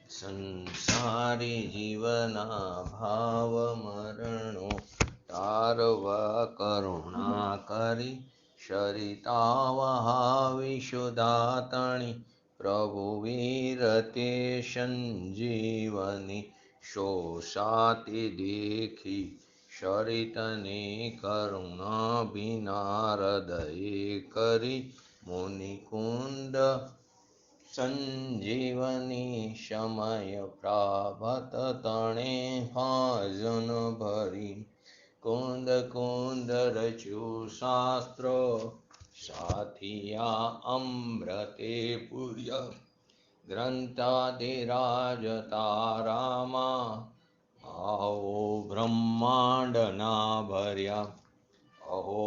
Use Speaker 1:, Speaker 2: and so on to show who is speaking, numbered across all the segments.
Speaker 1: સંસારી જીવના ભાવ મરણો તારવા કરુણા કરી શરિતા વહાવિશુદાતણી પ્રભુ વીરતે સંજીવની શોષાતી દેખી શરિતને કરુણા ભીના હૃદયે કરી મુનિકુંદ સંજીવની સમય પ્રાભત તણે હાજન ભરી કુંદ કુંદ રચ્યું શાસ્ત્ર સાથિયા અમૃતે પૂર્ય ગ્રંથાધિરાજ તારામાં આવો બ્રહ્માંડના ભર્યા અહો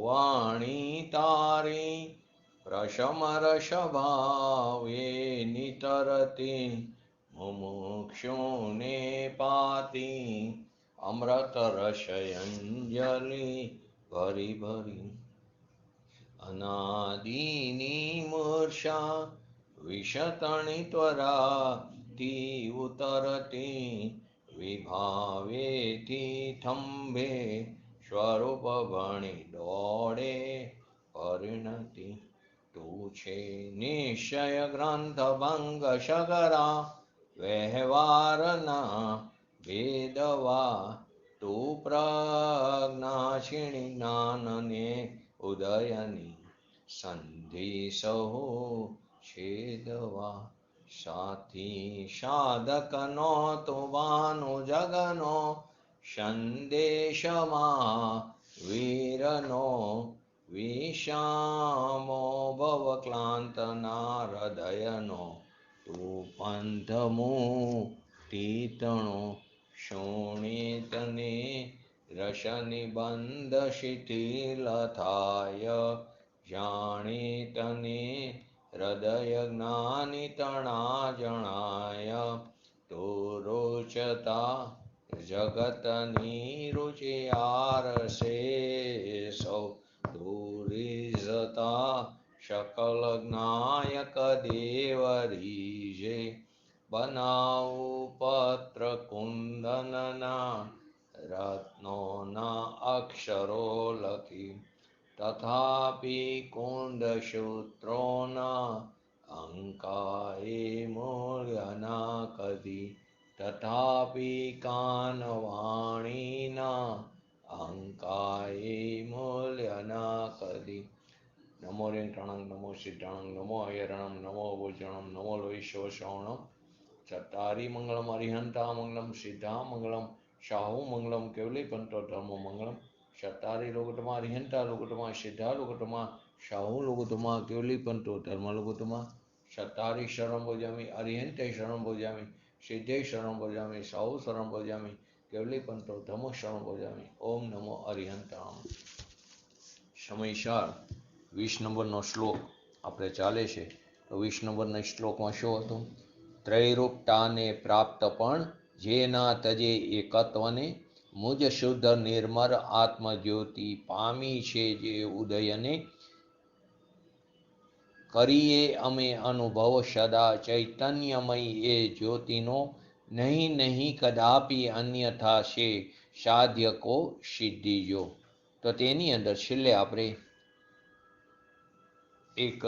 Speaker 1: વાણી તારી પ્રશમ રસભાવે નિતરતી મુમુક્ષુને પાતી અમૃત રસયંજલિ ભરી ભરી અનાદિની મૂર્છા વિષતણી ત્વરાથી ઉતરતી વિભાવેથી થંભે સ્વરૂપ ભણી દોડે પરિણતિ તું છે નિશ્ચય ગ્રંથ ભંગ સગરા વ્યવહારના ભેદવા તું પ્રજ્ઞાક્ષિણી જ્ઞાનને ઉદયની સંધિ સહુ છેદવા સાથી સાધકનો તુવાનો જગનો સંદેશમાં વીરનો વિષામો ભવક્લાંતના હૃદયનો તું પંથમુક્તિતણો શોણિતને રસનિબંધ શિથિલ થાય જાણીતને હૃદય જ્ઞાની તણા જણાય તો રોચતા જગતની રુચિયારસે સૌ દુરિઝતા શકલ જ્ઞાયક દેવરીજે બનાવું પત્ર કુંદનના રત્નોના અક્ષરો લખી તથાપિ કુંદ સૂત્રોના અંકાએ મૂલ્યના કદી તથાપિ કાનવાણીના અંકાએ મૂલ્યના કદી નમો રેંકણં નમો સિદ્ધાણં નમો અયરણં નમો ભોજણં નમો લોહીશોષણં ચત્તારી મંગલમ અરિહંતા મંગલમ સિદ્ધા મંગલમ શાહુ મંગલમ કેવલી પંતો ધર્મો મંગલમ ચત્તારી લોકોટમાં અરિહંતા લોકોટમાં સિદ્ધા લોકોટમાં શાહુ લોકોટમાં કેવલી પંતો ધર્મ લોકોટમાં ચત્તારી શરણ ભોજામી અરિહંતે શરણ ભોજામી સિદ્ધે શરણ ભોજામી શાહુ શરણ ભોજામી કેવલી પંતો ધર્મ શરણ ભોજામી ઓમ નમો અરિહંતામ. સમયસાર 20 નંબરનો શ્લોક આપણે ચાલે છે તો 20 નંબરના શ્લોકમાં શું હતું? ત્રૈરૂપતાને પ્રાપ્ત પણ જેના તજે એકત્વને મુજ શુદ્ધ નિર્મળ આત્મજ્યોતિ પામી છે જે ઉદયને કરીએ અમે અનુભવ સદા ચૈતન્યમય એ જ્યોતિનો નહીં નહીં કદાપી અન્યથા છે સાધ્ય કો સિદ્ધિ જો. તો તેની અંદર છેલ્લે આપણે એક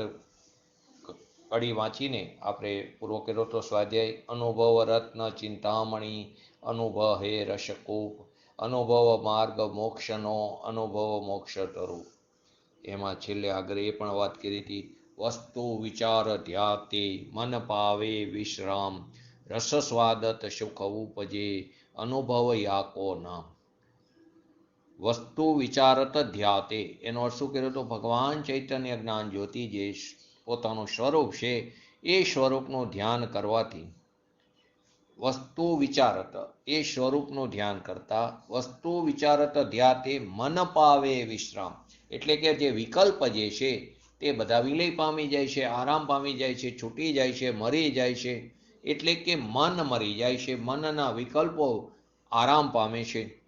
Speaker 1: કડી વાંચીને આપણે પૂરો કર્યો તો સ્વાધ્યાય અનુભવ રત્ન ચિંતામણી અનુભવ હે રસકૂપ અનુભવ માર્ગ મોક્ષનો અનુભવ મોક્ષ તરુ. એમાં છેલ્લે આગળ એ પણ વાત કરી હતી વસ્તુ વિચાર ધ્યાતે મન પાવે વિશ્રામ રસ સ્વાદત સુખ ઉપજે અનુભવ યાકો નામ. વસ્તુ વિચારત ધ્યાતે એનો અર્થ શું કર્યો તો ભગવાન ચૈતન્ય જ્ઞાન જ્યોતિ જે પોતાનું સ્વરૂપ છે એ સ્વરૂપનું ધ્યાન કરવાથી વસ્તુ વિચારત એ સ્વરૂપનું ધ્યાન કરતા વસ્તુ વિચારત ધ્યાતે મન પાવે વિશ્રામ એટલે કે જે વિકલ્પ જે છે તે બધા વિલય પામી જાય છે, આરામ પામી જાય છે, છૂટી જાય છે, મરી જાય છે. એટલે કે મન મરી જાય છે, મનના વિકલ્પો આરામ પામે છે,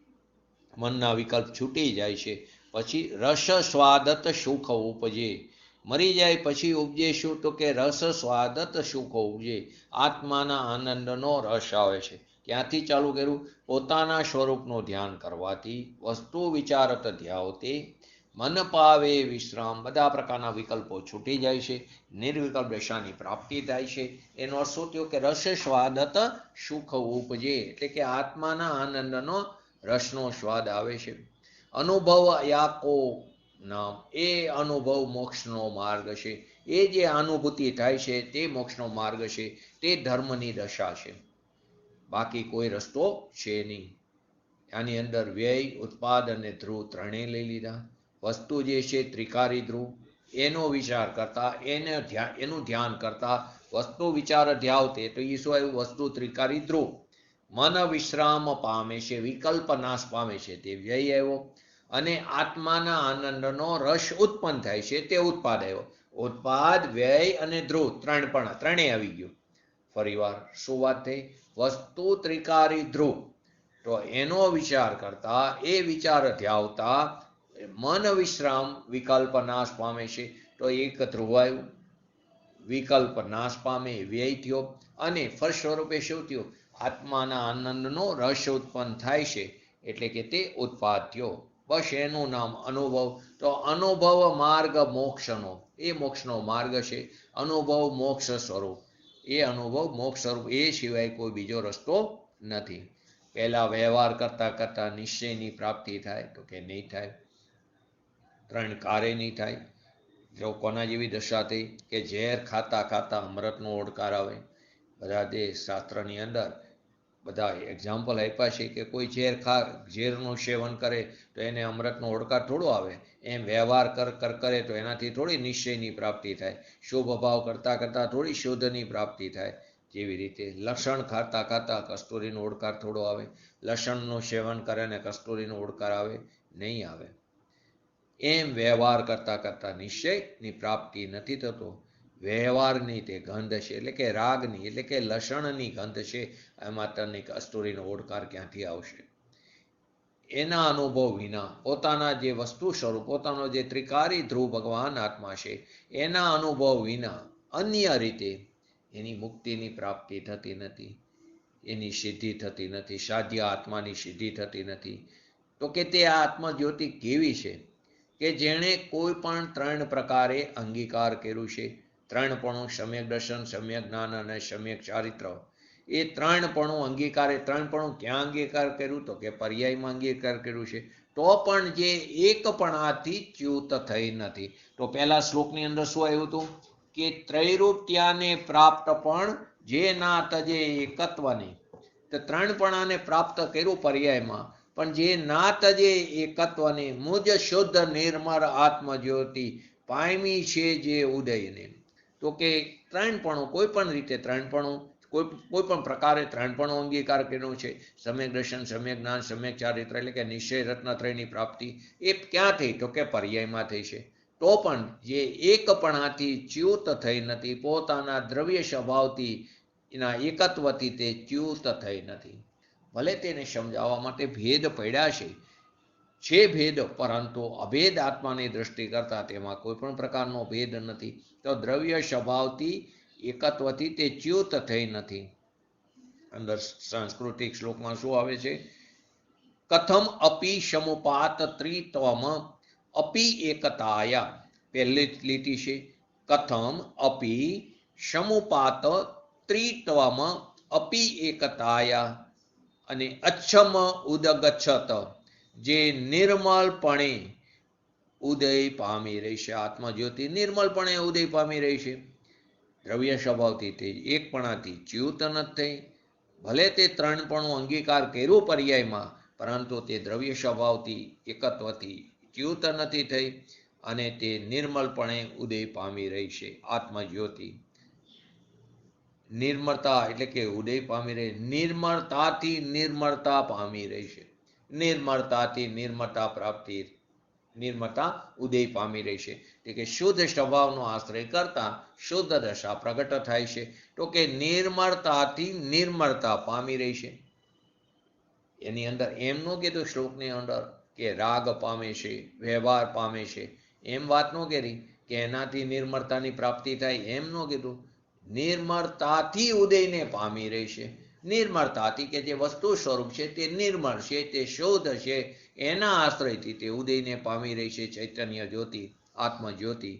Speaker 1: મનના વિકલ્પ છૂટી જાય છે. પછી રસ સ્વાદત સુખ ઉપજે મરી જાય પછી ઉપજે શું? તો કે રસ સ્વાદત સુખ ઉપજે, આત્માના આનંદનો રસ આવે છે. ક્યાંથી ચાલુ કર્યું? પોતાના સ્વરૂપનું ધ્યાન કરવાથી, વસ્તુ વિચારત ધ્યાવતે મન પાવે વિશ્રામ, બધા પ્રકારના વિકલ્પો છૂટી જાય છે, નિર્વિકલ્પ દશાની પ્રાપ્તિ થાય છે. એનો અર્થ શું થયો? કે રસ સ્વાદત સુખ ઉપજે, એટલે કે આત્માના આનંદનો રસનો સ્વાદ આવે છે. અનુભવ યાકો નામ, એ અનુભવ મોક્ષનો માર્ગ છે. એ જે અનુભૂતિ થાય છે તે મોક્ષનો માર્ગ છે, તે ધર્મની દશા છે, બાકી કોઈ રસ્તો છે નહીં. આની અંદર વ્યય, ઉત્પાદ અને ધ્રુવ ત્રણેય લઈ લીધા. વસ્તુ જે છે ત્રિકારી ધ્રુવ, એનો વિચાર કરતા, એનું ધ્યાન કરતા વસ્તુ વિચાર ધ્યાવતે, તો એ શું આવ્યું? વસ્તુ ત્રિકારી ધ્રુવ. મન વિશ્રામ પામે છે, વિકલ્પ નાશ પામે છે, તે વ્યય આવ્યો. અને આત્માના આનંદનો રસ ઉત્પન્ન થાય છે, તે ઉત્પાદ આવ્યો. ઉત્પાદ, વ્યય અને ધ્રુવ ત્રણેય આવી ગયું. ફરી વાર શું વાત થઈ? વસ્તુ ત્રિકારી ધ્રુવ, તો એનો વિચાર કરતા, એ વિચાર ધ્યાવતા મન વિશ્રામ, વિકલ્પ નાશ પામે છે, તો એક ધ્રુવ આવ્યું. વિકલ્પ નાશ પામે, વ્યય થયો, અને ફળ સ્વરૂપે શું થયું? આત્માના આનંદનો રસ ઉત્પન્ન થાય છે, એટલે કે તે ઉત્પાદ થયો. બસ એનું નામ અનુભવ. તો અનુભવ માર્ગ મોક્ષનો, એ મોક્ષનો માર્ગ છે. અનુભવ મોક્ષ સ્વરૂપ, એ અનુભવ મોક્ષ સ્વરૂપ, એ સિવાય કોઈ બીજો રસ્તો નથી. પહેલા વ્યવહાર કરતા કરતા નિશ્ચયની પ્રાપ્તિ થાય? તો કે નહીં થાય. ત્રણ કાર્ય નહીં થાય. જો કોના જેવી દશા થઈ કે ઝેર ખાતા ખાતા અમૃતનો ઓડકાર આવે? બધા જે શાસ્ત્રની અંદર બધા એક્ઝામ્પલ આપ્યા છે કે કોઈ ઝેરનું સેવન કરે તો એને અમૃતનો ઓડકાર થોડો આવે. એમ વ્યવહાર કરે તો એનાથી થોડી નિશ્ચયની પ્રાપ્તિ થાય. શુભ ભાવ કરતા કરતા થોડી શુદ્ધની પ્રાપ્તિ થાય. જેવી રીતે લસણ ખાતા ખાતા કસ્તુરીનો ઓડકાર થોડો આવે? લસણનું સેવન કરે ને કસ્તુરીનો ઓડકાર આવે? નહીં આવે. એમ વ્યવહાર કરતા કરતા નિશ્ચયની પ્રાપ્તિ નથી થતો. વ્યવહારની તે ગંધ છે, એટલે કે રાગની, એટલે કે લસણની ગંધ છે, એમાં તને કસ્તુરીનો ઓડકાર ક્યાંથી આવશે? એના અનુભવ વિના, પોતાના જે વસ્તુ સ્વરૂપ, પોતાનો જે ત્રિકારી ધ્રુવ ભગવાન આત્મા છે, એના અનુભવ વિના અન્ય રીતે એની મુક્તિની પ્રાપ્તિ થતી નથી, એની સિદ્ધિ થતી નથી, સાધ્ય આત્માની સિદ્ધિ થતી નથી. તો કે તે આત્મજ્યોતિ કેવી છે? કે જેણે કોઈ પણ ત્રણ પ્રકારે અંગીકાર કર્યું છે. ત્રણપણું, સમ્યક દર્શન, સમ્યક જ્ઞાન અને સમ્યક ચારિત્ર. એ ત્રણપણું અંગીકારે, ત્રણપણું ક્યાં અંગીકાર કર્યું? તો કે પર્યાયમાં અંગીકાર કર્યું છે. તો પણ જે એકપણાથી ચ્યુત થઈ નથી. તો પહેલા શ્લોકની અંદર શું આવ્યું હતું? કે ત્રૈરૂપ્યાને પ્રાપ્ત પણ જે ના તજે એકત્વને. તો ત્રણપણાને પ્રાપ્ત કર્યું પર્યાયમાં, પણ જે ના તજે એકત્વને, મુજ શુદ્ધ નિર્મળ આત્મજ્યોતિ પામી છે જે ઉદયને. તો કે ત્રણપણું, કોઈ પણ રીતે ત્રણપણું, કોઈ પણ પ્રકારે ત્રણપણું અંગીકાર કર્યું છે. સમ્યક દર્શન, સમ્યક જ્ઞાન, સમ્યક ચારિત્ર, એટલે કે નિશ્ચય રત્નત્રયની પ્રાપ્તિ, એ ક્યાં થઈ? તો કે પર્યાયમાં થઈ છે. તો પણ જે એકપણાથી ચ્યુત થઈ નથી, પોતાના દ્રવ્ય સ્વભાવથી, એના એકત્વથી તે ચ્યુત થઈ નથી. ભલે તેને સમજાવવા માટે ભેદ પડ્યા છે ભેદ, પરંતુ અભેદ આત્માની દ્રષ્ટિ કરતા તેમાં કોઈ પણ પ્રકારનો ભેદ નથી. તો દ્રવ્ય સ્વભાવથી, એકત્વથી તે ચ્યુત થઈ નથી. અંદર સાંસ્કૃતિક શ્લોકમાં શું આવે છે? કથમ અપી સમુપાત ત્રિત્વમ અપી એકતાયા. પહેલી લીટી છે, કથમ અપી સમુપાત ત્રિત્વમ અપી એકતાયા. અને અચ્છમ ઉદગચ્છત, જે નિર્મળપણે ઉદય પામી રહી છે. આત્મજ્યોતિ નિર્મળપણે ઉદય પામી રહી છે. દ્રવ્ય સ્વભાવથી તે એકપણાથી ચ્યુત નથી થઈ. ભલે તે ત્રણપણું અંગીકાર કર્યું પર્યાયમાં, પરંતુ તે દ્રવ્ય સ્વભાવથી, એકત્વથી ચ્યુત નથી થઈ, અને તે નિર્મળપણે ઉદય પામી રહી છે. આત્મજ્યોતિ નિર્મળતા, એટલે કે ઉદય પામી રહી, નિર્મળતાથી નિર્મળતા પામી રહી છે. નિર્મળતાથી નિર્મળતા પ્રાપ્તિ, નિર્મળતા ઉદય પામી રહી છે. એટલે કે શુદ્ધ સ્વભાવનો આશ્રય કરતા શુદ્ધ દશા પ્રગટ થાય છે. તો કે નિર્મળતાથી નિર્મળતા પામી રહી છે. એની અંદર એમ ન કીધું શ્લોકની અંદર કે રાગ પામે છે, વ્યવહાર પામે છે, એમ વાત ન કરી. કે એનાથી નિર્મળતાની પ્રાપ્તિ થાય, એમ ન કીધું. નિર્મળતાથી ઉદયને પામી રહેશે. નિર્મળતાથી કે જે વસ્તુ સ્વરૂપ છે તે નિર્મળ છે, તે શુદ્ધ છે, એના આશ્રયથી તે ઉદયને પામી રહી છે. ચૈતન્ય જ્યોતિ, આત્મજ્યોતિ,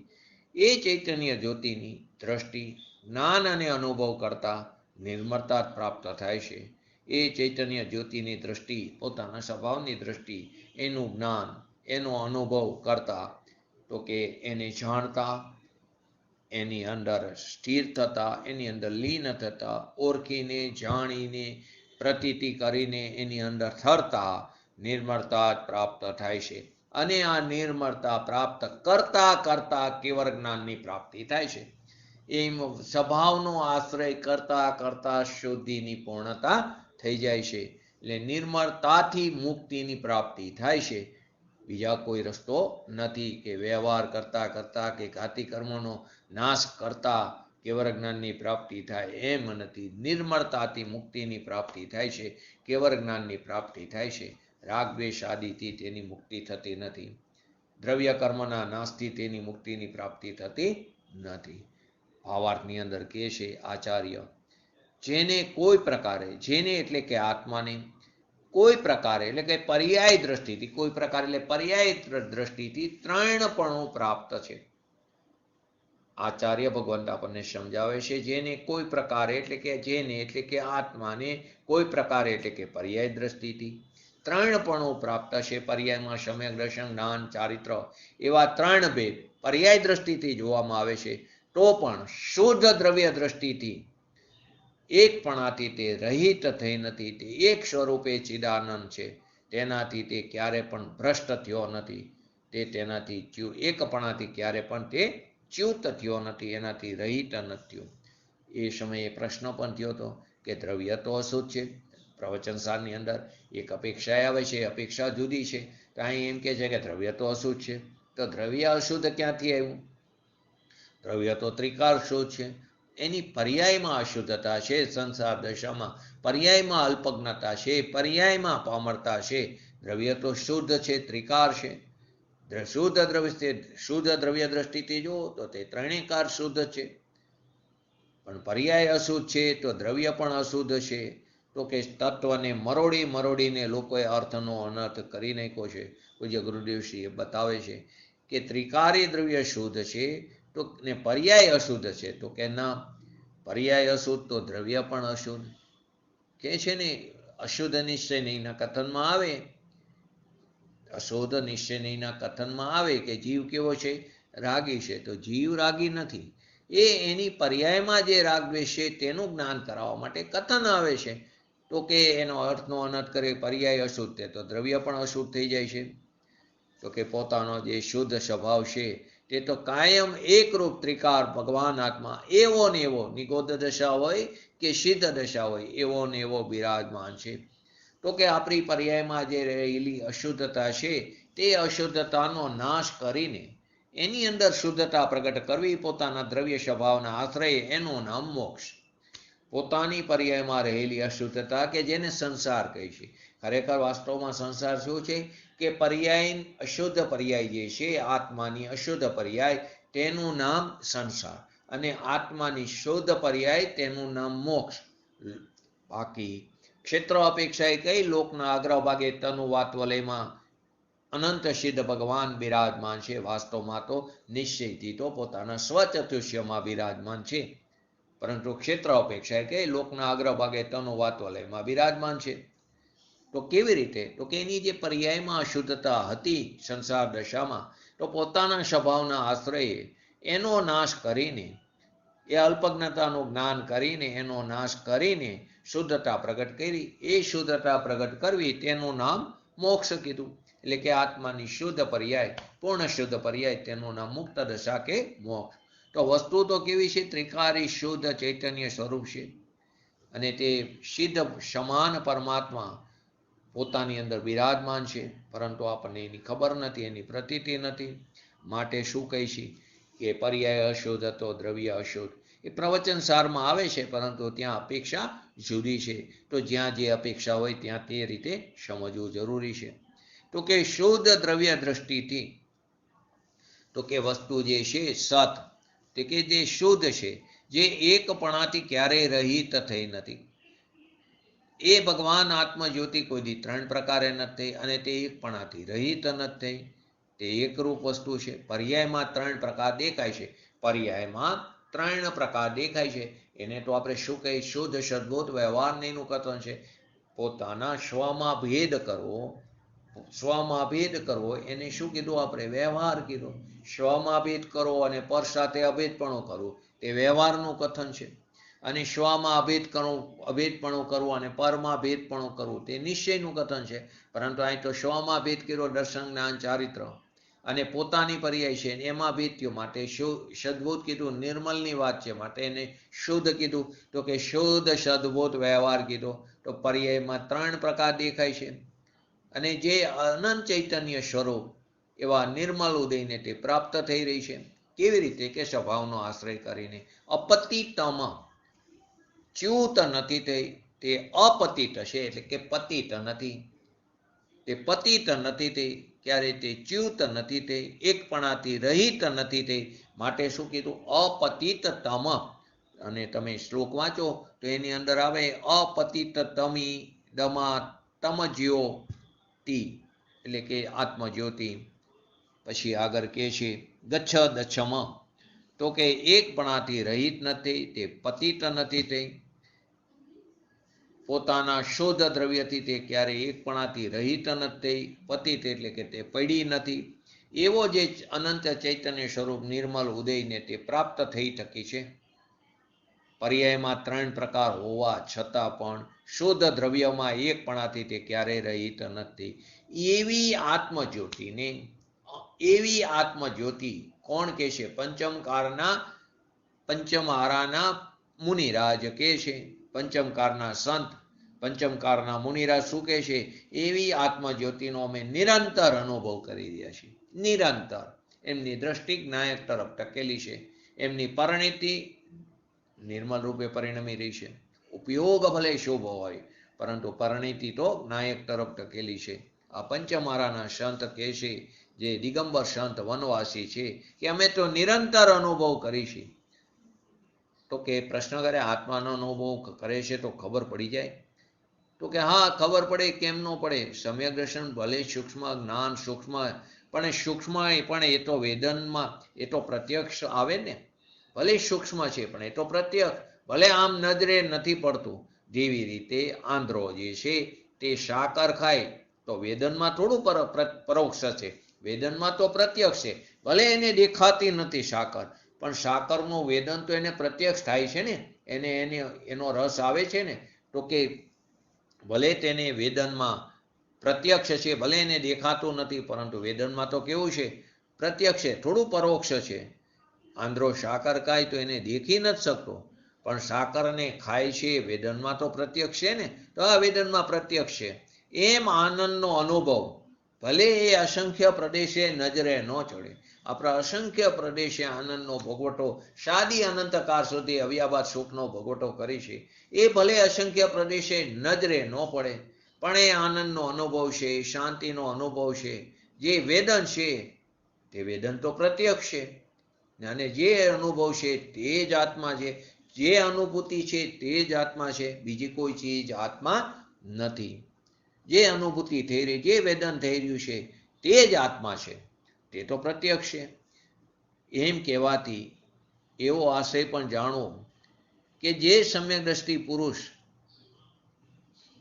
Speaker 1: એ ચૈતન્ય જ્યોતિની દ્રષ્ટિ જ્ઞાન અને અનુભવ કરતા નિર્મળતા પ્રાપ્ત થાય છે. એ ચૈતન્ય જ્યોતિની દ્રષ્ટિ, પોતાના સ્વભાવની દ્રષ્ટિ, એનું જ્ઞાન, એનો અનુભવ કરતા, તો કે એને જાણતા, એની અંદર સ્થિર થતા, એની અંદર લીન થતા, ઓળખીને જાણીને પ્રતીતિ કરીને એની અંદર ઠરતા નિર્મળતા પ્રાપ્ત થાય છે. અને આ નિર્મળતા પ્રાપ્ત કરતા કરતા કેવળ જ્ઞાનની પ્રાપ્તિ થાય છે. એમ સ્વભાવનો આશ્રય કરતા કરતા શુદ્ધિની પૂર્ણતા થઈ જાય છે. એટલે નિર્મળતાથી મુક્તિની પ્રાપ્તિ થાય છે. બીજા કોઈ રસ્તો નથી કે વ્યવહાર કરતા કરતા કે ઘાતી કર્મનો નાશ કરતા કેવળ જ્ઞાનની પ્રાપ્તિ થાય, એમ નથી. નિર્મળતાથી મુક્તિની પ્રાપ્તિ થાય છે, કેવળ જ્ઞાનની પ્રાપ્તિ થાય છે. રાગ દ્વેષ આદિથી તેની મુક્તિ થતી નથી. દ્રવ્ય કર્મના નાશથી તેની મુક્તિની પ્રાપ્તિ થતી નથી. ભાવાર્થની અંદર કહે છે આચાર્ય, જેને કોઈ પ્રકારે, જેને એટલે કે આત્માને કોઈ પ્રકારે એટલે કે પર્યાય દ્રષ્ટિથી, કોઈ પ્રકાર એટલે પર્યાય દ્રષ્ટિથી ત્રણપણું પ્રાપ્ત છે. આચાર્ય ભગવંત આપણને સમજાવે છે, જેને કોઈ પ્રકારે એટલે કે જેને એટલે કે આત્માને કોઈ પ્રકારે એટલે કે પર્યાય દ્રષ્ટિથી ત્રણપણું પ્રાપ્ત છે. પર્યાયમાં સમ્યક દર્શન, જ્ઞાન, ચારિત્ર એવા ત્રણ ભેદ પર્યાય દ્રષ્ટિથી જોવામાં આવે છે. તો પણ શુદ્ધ દ્રવ્ય દ્રષ્ટિથી એકપણાથી તે રહિત થઈ નથી. તે એક સ્વરૂપે ચિદાનંદ છે. તેનાથી તે ક્યારે પણ ભ્રષ્ટ થયો નથી. તે તેનાથી એકપણાથી ક્યારે પણ તે ચ્યુત થયો નથી, એનાથી રહિત નથી થયો. એ સમયે પ્રશ્ન પણ થયો હતો કે દ્રવ્ય તો અશુદ્ધ છે. પ્રવચન સારની અંદર એક અપેક્ષા આવે છે, અપેક્ષા જુદી છે. તો અહીં એમ કે છે કે દ્રવ્ય તો અશુદ્ધ છે. તો દ્રવ્ય અશુદ્ધ ક્યાંથી આવ્યું? દ્રવ્ય તો ત્રિકાળ શુદ્ધ છે. એની પર્યાયમાં અશુદ્ધતા છે. સંસાર દશામાં પર્યાયમાં અલ્પજ્ઞતા છે, પર્યાયમાં પામરતા છે. દ્રવ્ય તો શુદ્ધ છે, ત્રિકાર છે. શુદ્ધ દ્રવ્ય દ્રષ્ટિથી જુઓ તો તે ત્રણેયકાર શુદ્ધ છે. પણ પર્યાય અશુદ્ધ છે તો દ્રવ્ય પણ અશુદ્ધ છે. તો કે તત્વને મરોડી મરોડીને લોકોએ અર્થનો અનર્થ કરી નાખ્યો છે. પૂજ્ય ગુરુદેવશ્રી એ બતાવે છે કે ત્રિકારી દ્રવ્ય શુદ્ધ છે તો ને પર્યાય અશુદ્ધ છે. તો કે ના, પર્યાય અશુદ્ધ તો દ્રવ્ય પણ અશુદ્ધ કે છે ને. અશુદ્ધ નિશ્ચય નહીંના કથનમાં આવે, અશુદ્ધ નિશ્ચય નહીંના કથનમાં આવે કે જીવ કેવો છે? રાગી છે. તો જીવ રાગી નથી. એ એની પર્યાયમાં જે રાગ દ્વેષ છે તેનું જ્ઞાન કરાવવા માટે કથન આવે છે. તો કે એનો અર્થનો અનર્થ કરે, પર્યાય અશુદ્ધ તે તો દ્રવ્ય પણ અશુદ્ધ થઈ જાય છે. તો કે પોતાનો જે શુદ્ધ સ્વભાવ છે તે તો કાયમ એકરૂપ ત્રિકાર ભગવાન આત્મા એવો ને એવો, નિગોદ દશા હોય કે સિદ્ધ દશા હોય, એવો ને એવો બિરાજમાન છે. તો કે આપણી પર્યાયમાં જે રહેલી અશુદ્ધતા છે તે અશુદ્ધતાનો નાશ કરીને એની અંદર શુદ્ધતા પ્રગટ કરવી, પોતાના દ્રવ્ય સ્વભાવના આશ્રય, એનું નામ મોક્ષ. પોતાની પર્યાયમાં રહેલી અશુદ્ધતા કે જેને સંસાર કહે છે. ખરેખર વાસ્તવમાં સંસાર શું છે કે પર્યાય, અશુદ્ધ પર્યાય જે છે, આત્માની અશુદ્ધ પર્યાય તેનું નામ સંસાર, અને આત્માની શુદ્ધ પર્યાય તેનું નામ મોક્ષ. બાકી ક્ષેત્ર અપેક્ષાએ કઈ લોકના અગ્રભાગે તનુ વાતવલયમાં અનંત સિદ્ધ ભગવાન બિરાજમાન છે. વાસ્તવમાં તો નિશ્ચયથી તો પોતાના સ્વચતુષ્યમાં બિરાજમાન છે, પરંતુ ક્ષેત્ર અપેક્ષાએ કે લોકના અગ્રભાગે તનુ વાતવલયમાં બિરાજમાન છે. તો કેવી રીતે? તો કે એની જે પર્યાયમાં અશુદ્ધતા હતી સંસાર દશામાં, તો પોતાના સ્વભાવના આશ્રયે એનો નાશ કરીને, એ અલ્પજ્ઞતાનું જ્ઞાન કરીને, એનો નાશ કરીને શુદ્ધતા પ્રગટ કરી. એ શુદ્ધતા પ્રગટ કરવી તેનું નામ મોક્ષ કીધું. એટલે કે આત્માની શુદ્ધ પર્યાય, પૂર્ણ શુદ્ધ પર્યાય, તેનું નામ મુક્ત દશા કે મોક્ષ. તો વસ્તુ તો કેવી છે? ત્રિકારી શુદ્ધ ચૈતન્ય સ્વરૂપ છે. અને તે સિદ્ધ સમાન પરમાત્મા પોતાની અંદર બિરાજમાન છે, પરંતુ આપણને એની ખબર નથી, એની પ્રતીતિ નથી. માટે શું કહીશી કે પર્યાય અશુદ્ધ તો દ્રવ્ય અશુદ્ધ. એ પ્રવચન સારમાં આવે છે, પરંતુ ત્યાં અપેક્ષા જુદી છે. તો જ્યાં જે અપેક્ષા હોય ત્યાં તે રીતે સમજવું જરૂરી છે. તો કે શુદ્ધ દ્રવ્ય દ્રષ્ટિથી તો કે વસ્તુ જે છે સત, તે કે જે શુદ્ધ છે, જે એકપણાથી ક્યારેય રહિત થઈ નથી, એ ભગવાન આત્મજ્યોતિ કોઈ દી ત્રણ પ્રકારે નથી થઈ અને તે એકપણાથી રહિત નથી થઈ. તે એકરૂપ વસ્તુ છે. પર્યાયમાં ત્રણ પ્રકાર દેખાય છે. પર્યાયમાં ત્રણ પ્રકાર દેખાય છે. એને તો આપણે શું કહીએ? શુદ્ધ સદબોધ વ્યવહારનું કથન છે. પોતાના સ્વમાં ભેદ કરવો, સ્વમાં ભેદ કરવો, એને શું કીધું આપણે? વ્યવહાર કીધો. સ્વમાં ભેદ કરવો અને પર સાથે અભેદપણું કરવું, તે વ્યવહારનું કથન છે. અને સ્વમાં અભેદપણું કરવું અને પરમાં ભેદપણું કરવું, તે નિશ્ચયનું કથન છે. પરંતુ અહીં તો સ્વમાં ભેદ કર્યો, દર્શન જ્ઞાન ચારિત્ર, અને પોતાની પર્યાય છે એમાં ભેદ થયો, માટે સદબોધ કીધું. નિર્મલની વાત છે માટે એને શુદ્ધ કીધું. તો કે શુદ્ધ સદબોધ વ્યવહાર કીધો. તો પર્યાયમાં ત્રણ પ્રકાર દેખાય છે. અને જે અનંત ચૈતન્ય સ્વરૂપ એવા નિર્મલ ઉદયને તે પ્રાપ્ત થઈ રહી છે. કેવી રીતે? કે સ્વભાવનો આશ્રય કરીને. અપતિતમ, ચ્યુત નથી થઈ, તે અપતિત છે, એટલે કે પતિત નથી. તે પતિત નથી થઈ, ક્યારે તે ચ્યુત નથી થઈ, એકપણાથી રહિત નથી થઈ, માટે શું કીધું? અપતિતતમ. અને તમે શ્લોક વાંચો તો એની અંદર આવે અપતિત તમી દમા તમ જ્યોતિ, એટલે કે આત્મજ્યોતિ. પછી આગળ કે છે ગચ્છ દચ્છમ, તો કે એકપણાથી રહિત નથી, તે પતિત નથી થઈ. પોતાના શુદ્ધ દ્રવ્યથી તે ક્યારે એકપણાથી રહિત નથી થઈ. પતિત એટલે કે તે પડી નથી. એવો જે અનંત ચૈતન્ય સ્વરૂપ નિર્મલ ઉદયને તે પ્રાપ્ત થઈ શકી છે. પર્યાયમાં ત્રણ પ્રકાર હોવા છતાં પણ શુદ્ધ દ્રવ્યમાં એકપણાથી તે ક્યારેય રહિત નથી. એવી આત્મજ્યોતિને, એવી આત્મજ્યોતિ કોણ કહે છે? પંચમહારાના મુનિરાજ કહે છે. પંચમકારના સંત, પંચમકારના મુનિરાજ શું કહે છે? એવી આત્મજ્યોતિનો અમે નિરંતર અનુભવ કરી રહ્યા છીએ. નિરંતર એમની દ્રષ્ટિ જ્ઞાયક તરફ ટકેલી છે. એમની પરિણીતિ નિર્મલ રૂપે પરિણમી રહી છે. ઉપયોગ ભલે શુભ હોય, પરંતુ પરિણીતિ તો જ્ઞાયક તરફ ટકેલી છે. આ પંચમહારાના સંત કહે છે, જે દિગંબર સંત વનવાસી છે, કે અમે તો નિરંતર અનુભવ કરીશું. તો કે પ્રશ્ન કરે, આત્માનો અનુભવ કરે છે તો ખબર પડી જાય? તો કે હા, ખબર પડે. કેમ ન પડે? સમ્યક દર્શન ભલે સૂક્ષ્મ, જ્ઞાન સૂક્ષ્મ, પણ સૂક્ષ્મ પણ એ તો વેદનમાં એ તો પ્રત્યક્ષ આવે ને. ભલે સૂક્ષ્મ છે પણ એ તો પ્રત્યક્ષ. ભલે આમ નજરે નથી પડતું. જેવી રીતે આંધ્રો જે છે તે સાકર ખાય તો વેદનમાં થોડું પરોક્ષ છે, વેદનમાં તો પ્રત્યક્ષ છે. ભલે એને દેખાતી નથી સાકર, પણ સાકરનું વેદન તો એને પ્રત્યક્ષ થાય છે ને. એનો રસ આવે છે ને. તો કે ભલે તેને વેદનમાં પ્રત્યક્ષ છે, ભલે એને દેખાતું નથી, પરંતુ વેદનમાં તો કેવું છે? પ્રત્યક્ષ છે, થોડું પરોક્ષ છે. આંધ્રો સાકર ખાય તો એને દેખી નથી શકતો, પણ સાકરને ખાય છે, વેદનમાં તો પ્રત્યક્ષ છે ને. તો આ વેદનમાં પ્રત્યક્ષ છે. એમ આનંદનો અનુભવ ભલે એ અસંખ્ય પ્રદેશે નજરે ન ચડે, આપણા અસંખ્ય પ્રદેશે આનંદનો ભોગવટો સાદી અનંતકાળ સુધી અવ્યાબાદ સુખનો ભોગવટો કરી છે. એ ભલે અસંખ્ય પ્રદેશે નજરે ન પડે, પણ એ આનંદનો અનુભવ છે, શાંતિનો અનુભવ છે. જે વેદન છે તે વેદન તો પ્રત્યક્ષ છે, અને જે અનુભવ છે તે જ આત્મા છે. જે અનુભૂતિ છે તે જ આત્મા છે, બીજી કોઈ ચીજ આત્મા નથી. જે અનુભૂતિ થઈ રહી, જે વેદન થઈ રહ્યું છે તે જ આત્મા છે, તે તો પ્રત્યક્ષ છે. એમ કહેવાથી એવો આશય પણ જાણો કે જે સમ્યક દ્રષ્ટિ પુરુષ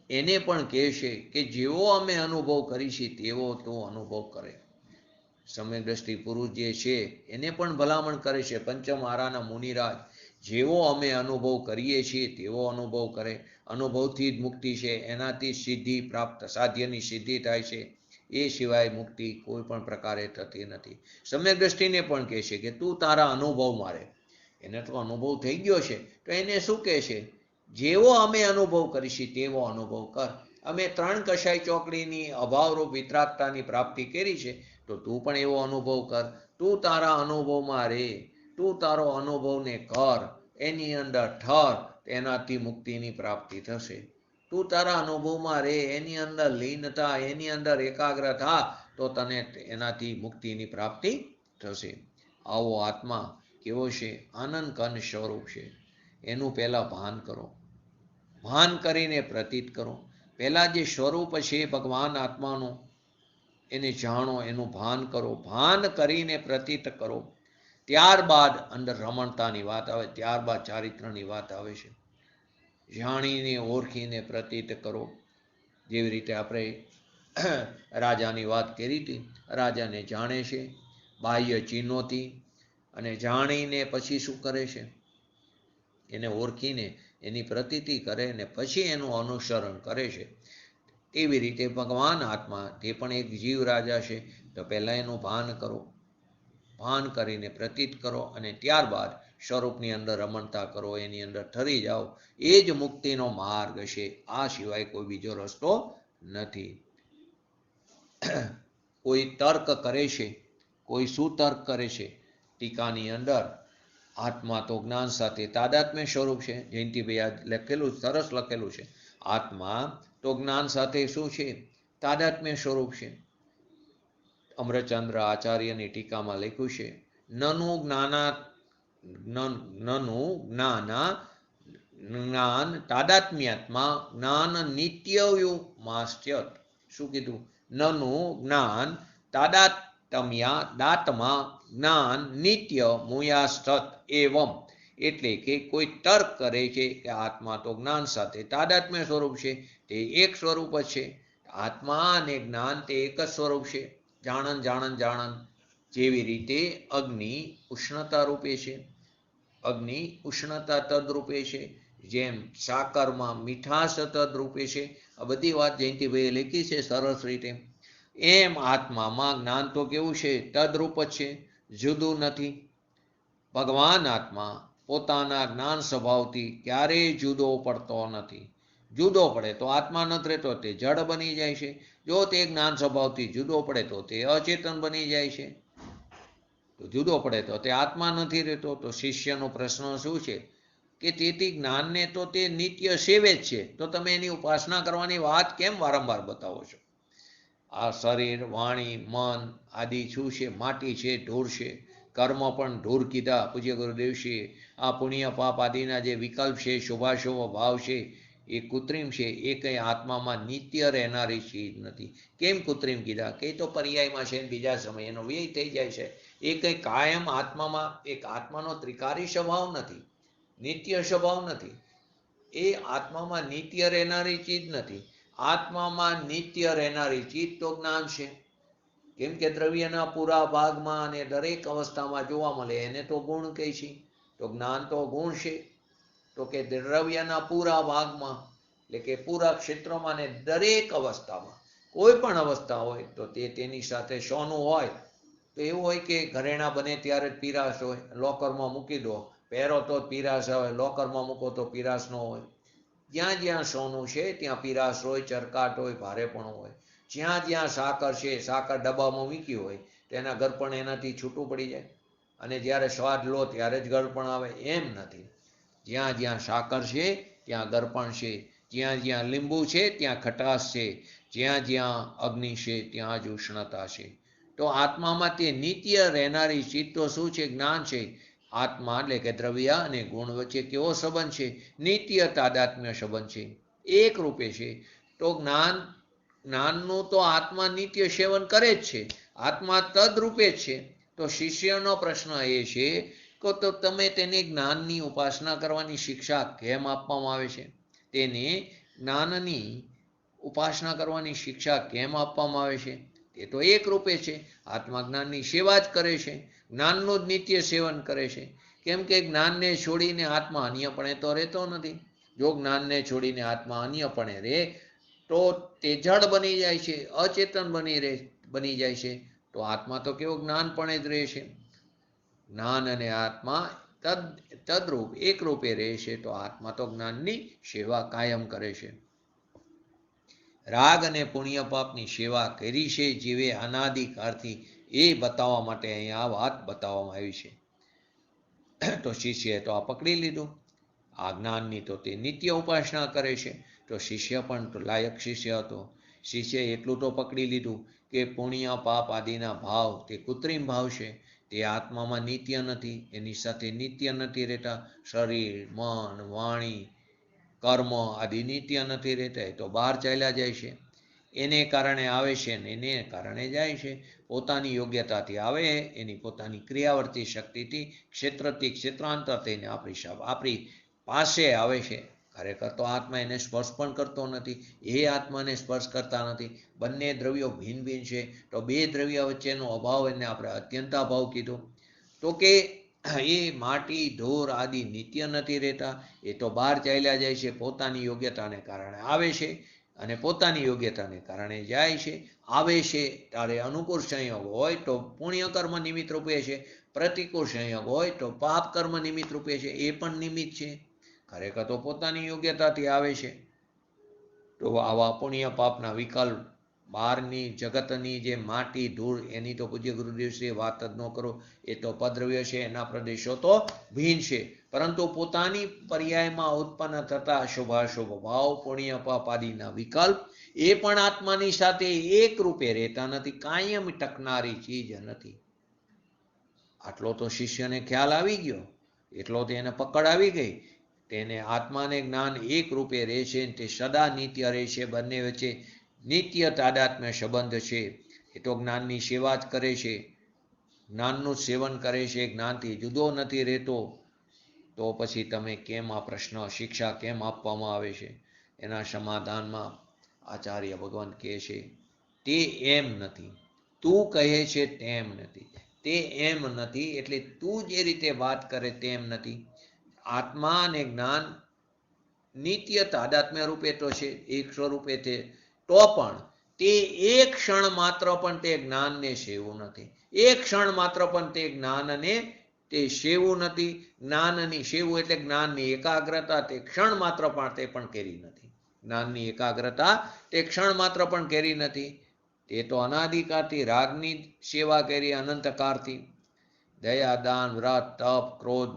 Speaker 1: એને પણ કહે છે કે જેવો અમે અનુભવ કરીશી તેવો તું અનુભવ કરે. સમ્યક દ્રષ્ટિ પુરુષ જે છે એને પણ ભલામણ કરે છે, પંચમહારાના મુનિરાજ, જેવો અમે અનુભવ કરીએ છીએ તેવો અનુભવ કરે. અનુભવથી જ મુક્તિ છે, એનાથી સિદ્ધિ પ્રાપ્ત, સાધ્યની સિદ્ધિ થાય છે. એ સિવાય મુક્તિ કોઈ પણ પ્રકારે થતી નથી. સમ્યક દ્રષ્ટિને પણ કહે છે કે તું તારા અનુભવ મારે. એને તો અનુભવ થઈ ગયો છે, તો એને શું કહે છે? જેવો અમે અનુભવ કરીશી તેવો અનુભવ કર. અમે ત્રણ કશાય ચોકડીની અભાવરૂપ વિતરાગતાની પ્રાપ્તિ કરી છે, તો તું પણ એવો અનુભવ કર. તું તારા અનુભવમાં રહે, તું તારો અનુભવને કર, એની અંદર ઠર, એનાથી મુક્તિની પ્રાપ્તિ થશે. તું તારા અનુભવમાં રહે, એની અંદર લીન થા, એની અંદર એકાગ્ર થા, તો તને એનાથી મુક્તિની પ્રાપ્તિ થશે. આવો આત્મા કેવો છે? આનંદ ઘન સ્વરૂપ છે. એનું પહેલાં ભાન કરો, ભાન કરીને પ્રતીત કરો. પહેલાં જે સ્વરૂપ છે ભગવાન આત્માનું એને જાણો, એનું ભાન કરો, ભાન કરીને પ્રતીત કરો. ત્યારબાદ અંદર રમણતાની વાત આવે, ત્યારબાદ ચારિત્રની વાત આવે છે. જાણીને ઓળખીને પ્રતીત કરો. જેવી રીતે આપણે રાજાની વાત કરી હતી, રાજાને જાણે છે બાહ્ય ચિહ્નોથી, અને જાણીને પછી શું કરે છે? એને ઓળખીને એની પ્રતીતિ કરે ને પછી એનું અનુસરણ કરે છે. તેવી રીતે ભગવાન આત્મા તે પણ એક જીવ રાજા છે. તો પહેલાં એનું ભાન કરો, ભાન કરીને પ્રતીત કરો, અને ત્યારબાદ સ્વરૂપની અંદર રમણતા કરો, એની અંદર ઠરી જાઓ. એ જ મુક્તિનો માર્ગ છે. આ સિવાય કોઈ બીજો રસ્તો નથી. કોઈ તર્ક કરે છે, કોઈ શું તર્ક કરે છે? ટીકાની અંદર આત્મા તો જ્ઞાન સાથે તાદાત્મ્ય સ્વરૂપ છે. જયંતિભાઈ આ લખેલું, સરસ લખેલું છે. આત્મા તો જ્ઞાન સાથે શું છે? તાદાત્મ્ય સ્વરૂપ છે. અમરચંદ્ર આચાર્યની ટીકામાં લખ્યું છે, નનુ જ્ઞાન તાદાત્મ્યાત્મા જ્ઞાન નિત્યયુમાસ્ત્યત. શું કીધું? નનુ જ્ઞાન તાદાત્મ્યા જ્ઞાન નિત્ય મુયાસ્તત એવમ. એટલે કે કોઈ તર્ક કરે છે કે આત્મા તો જ્ઞાન સાથે તાદાત્મ્ય સ્વરૂપ છે, તે એક સ્વરૂપ જ છે. આત્મા અને જ્ઞાન તે એક જ સ્વરૂપ છે. જાણન. જેવી રીતે અગ્નિ ઉષ્ણતા રૂપે છે, અગ્નિ ઉષ્ણતા તદરૂપે છે, જેમ સાકરમાં મીઠાશ તદરૂપે છે. આ બધી વાત જયંતિભાઈએ લખી છે સરસ રીતે. એમ આત્મામાં જ્ઞાન તો કેવું છે? તદરૂપ જ છે, જુદું નથી. ભગવાન આત્મા પોતાના જ્ઞાન સ્વભાવથી ક્યારેય જુદો પડતો નથી. જુદો પડે તો આત્મા નથી રહેતો, તે જડ બની જાય છે. જો તે જ્ઞાન સ્વભાવથી જુદો પડે તો તે અચેતન બની જાય છે. તો જુદો પડે તો તે આત્મા નથી રહેતો. તો શિષ્યનો પ્રશ્ન શું છે કે તેથી જ્ઞાનને તો તે નિત્ય સેવે જ છે, તો તમે એની ઉપાસના કરવાની વાત કેમ વારંવાર બતાવો છો? આ શરીર, વાણી, મન આદિ શું છે? માટી છે, ધૂળ છે. કર્મ પણ ધૂળ કીધા પૂજ્ય ગુરુદેવશ્રીએ. આ પુણ્ય પાપ આદિના જે વિકલ્પ છે, શુભાશુભ ભાવ છે, એ કૃત્રિમ છે. એ કંઈ આત્મામાં નિત્ય રહેનારી ચીજ નથી. કેમ કૃત્રિમ કીધા? કે તો પર્યાયમાં છે, બીજા સમયે એનો વ્યય થઈ જાય છે. એ કંઈ કાયમ આત્મામાં, એક આત્માનો ત્રિકારી સ્વભાવ નથી, નિત્ય સ્વભાવ નથી. એ આત્મામાં નિત્ય રહેનારી ચીજ નથી. આત્મામાં નિત્ય રહેનારી ચીજ તો જ્ઞાન છે. કેમ કે દ્રવ્યના પૂરા ભાગમાં અને દરેક અવસ્થામાં જોવા મળે, એને તો ગુણ કહે છે. તો જ્ઞાન તો ગુણ છે. તો કે દ્રવ્યના પૂરા ભાગમાં, એટલે કે પૂરા ક્ષેત્રમાં ને દરેક અવસ્થામાં, કોઈ પણ અવસ્થા હોય તો તે તેની સાથે સોનું હોય તો એવું હોય કે ઘરેણા બને ત્યારે જ પીરાશ હોય, લોકરમાં મૂકી દો, પહેરો તો જ પીરાશ હોય, લોકરમાં મૂકો તો પીરાશ ન હોય. જ્યાં જ્યાં સોનું છે ત્યાં પીરાશ હોય, ચરકાટ હોય, ભારેપણું હોય. જ્યાં જ્યાં સાકર છે, સાકર ડબ્બામાં મૂકી હોય તેના ગળપણ એનાથી છૂટું પડી જાય, અને જ્યારે સ્વાદ લો ત્યારે જ ગળપણ આવે. એમ નથી. જ્યાં જ્યાં સાકર છે ત્યાં ગળપણ છે, જ્યાં જ્યાં લીંબુ છે ત્યાં ખટાશ છે, જ્યાં જ્યાં અગ્નિ છે ત્યાં જ ઉષ્ણતા છે. તો આત્મામાં તે નિત્ય રહેનારી ચીજ તો શું છે? જ્ઞાન છે. આત્મા એટલે કે દ્રવ્ય અને ગુણ વચ્ચે કેવો સંબંધ છે? નિત્ય તાદાત્મ્ય સંબંધ છે, એક રૂપે છે. તો જ્ઞાનનું તો આત્મા નિત્ય સેવન કરે જ છે, આત્મા તદરૂપે જ છે. તો શિષ્યનો પ્રશ્ન એ છે કે તો તમે તેને જ્ઞાનની ઉપાસના કરવાની શિક્ષા કેમ આપવામાં આવે છે? તેને જ્ઞાનની ઉપાસના કરવાની શિક્ષા કેમ આપવામાં આવે છે? તે તો એક રૂપે છે. આત્મા જ્ઞાનની સેવા જ કરે છે, જ્ઞાનનું જ નિત્ય સેવન કરે છે. કેમ કે જ્ઞાનને છોડીને આત્મા અન્યપણે તો રહેતો નથી. જો જ્ઞાનને છોડીને આત્મા અન્યપણે રહે તો તે જડ બની જાય છે, અચેતન બની જાય છે. તો આત્મા તો કેવો જ્ઞાનપણે જ રહે છે. જ્ઞાન અને આત્મા તદરૂપ એક રૂપે રહે છે. તો આત્મા તો જ્ઞાનની સેવા કાયમ કરે છે. રાગ અને પુણ્ય પાપની સેવા કરી છે જીવે અનાદિકાળથી, એ બતાવવા માટે અહીંયા આ વાત બતાવવામાં આવી છે. તો શિષ્યએ તો આ પકડી લીધું. આ જ્ઞાનની તો તે નિત્ય ઉપાસના કરે છે. તો શિષ્ય પણ તો લાયક શિષ્ય હતો. શિષ્યએ એટલું તો પકડી લીધું કે પુણ્ય પાપ આદિના ભાવ તે કૃત્રિમ ભાવ છે, તે આત્મામાં નિત્ય નથી, એની સાથે નિત્ય નથી રહેતા. શરીર, મન, વાણી, કર્મ આદિ નિત્ય નથી રહેતા, એ તો બહાર ચાલ્યા જાય છે. એને કારણે આવે છે ને એને કારણે જાય છે. પોતાની યોગ્યતાથી આવે, એની પોતાની ક્રિયાવર્તી શક્તિથી ક્ષેત્રથી ક્ષેત્રાંતર થઈને આપણી પાસે આવે છે. ખરેખર તો આત્મા એને સ્પર્શ પણ કરતો નથી, એ આત્માને સ્પર્શ કરતા નથી. બંને દ્રવ્યો ભિન્ન ભિન્ન છે, તો બે દ્રવ્ય વચ્ચેનો અભાવ એને આપણે અત્યંતાભાવ કીધો. તો કે એ માટી, ઢોર આદિ નિત્ય નથી રહેતા, એ તો બહાર ચાલ્યા જાય છે. પોતાની યોગ્યતાને કારણે આવે છે અને પોતાની યોગ્યતાને કારણે જાય છે. આવે છે ત્યારે અનુકૂળ સંયોગ હોય તો પુણ્ય કર્મ નિમિત્ત રૂપે છે, પ્રતિકૂળ સંયોગ હોય તો પાપ કર્મ નિમિત્ત રૂપે છે, એ પણ નિમિત્ત છે. ખરેખર તો પોતાની યોગ્યતાથી આવે છે. તો આવા પુણ્ય પાપના વિકલ્પ, બહારની જગતની જે માટી, ધૂળ, એની તો પૂજ્ય ગુરુદેવશ્રીએ વાત જ ન કરો. એ તો પદ્રવ્ય છે, એના પ્રદેશો તો ભિન્ન છે. પરંતુ પોતાની પર્યાયમાં ઉત્પન્ન થતા શુભાશુભ ભાવ, પુણ્ય પાપ આદિના વિકલ્પ એ પણ આત્માની સાથે એક રૂપે રહેતા નથી, કાયમ ટકનારી ચીજ નથી. આટલો તો શિષ્યને ખ્યાલ આવી ગયો, એટલો તો એને પકડ આવી ગઈ. તેને આત્માને જ્ઞાન એક રૂપે રહે છે, તે સદા નિત્ય રહે છે. બંને વચ્ચે નિત્ય તાદાત્મ્ય સંબંધ છે. એ તો જ્ઞાનની સેવા જ કરે છે, જ્ઞાનનું સેવન કરે છે, જ્ઞાનથી જુદો નથી રહેતો. તો પછી તમે કેમ આ પ્રશ્ન, શિક્ષા કેમ આપવામાં આવે છે? એના સમાધાનમાં આચાર્ય ભગવાન કહે છે, તે એમ નથી, તું કહે છે તેમ નથી. તે એમ નથી એટલે તું જે રીતે વાત કરે તેમ નથી. આત્મા અને જ્ઞાન નિત્ય તાદાત્મ્ય રૂપે તો છે, એક સ્વરૂપે તે, તો પણ તે એક ક્ષણ માત્ર પણ તે જ્ઞાનને સેવું નથી. એક ક્ષણ માત્ર પણ તે જ્ઞાનને તે સેવું નથી. જ્ઞાનની સેવું એટલે જ્ઞાનની એકાગ્રતા તે ક્ષણ માત્ર પણ તે પણ કેરી નથી. જ્ઞાનની એકાગ્રતા તે ક્ષણ માત્ર પણ કેરી નથી. તે તો અનાદિકાળથી રાગની સેવા કરી, અનંતકાળથી. દયા, દાન, વ્રત, તપ, ક્રોધ,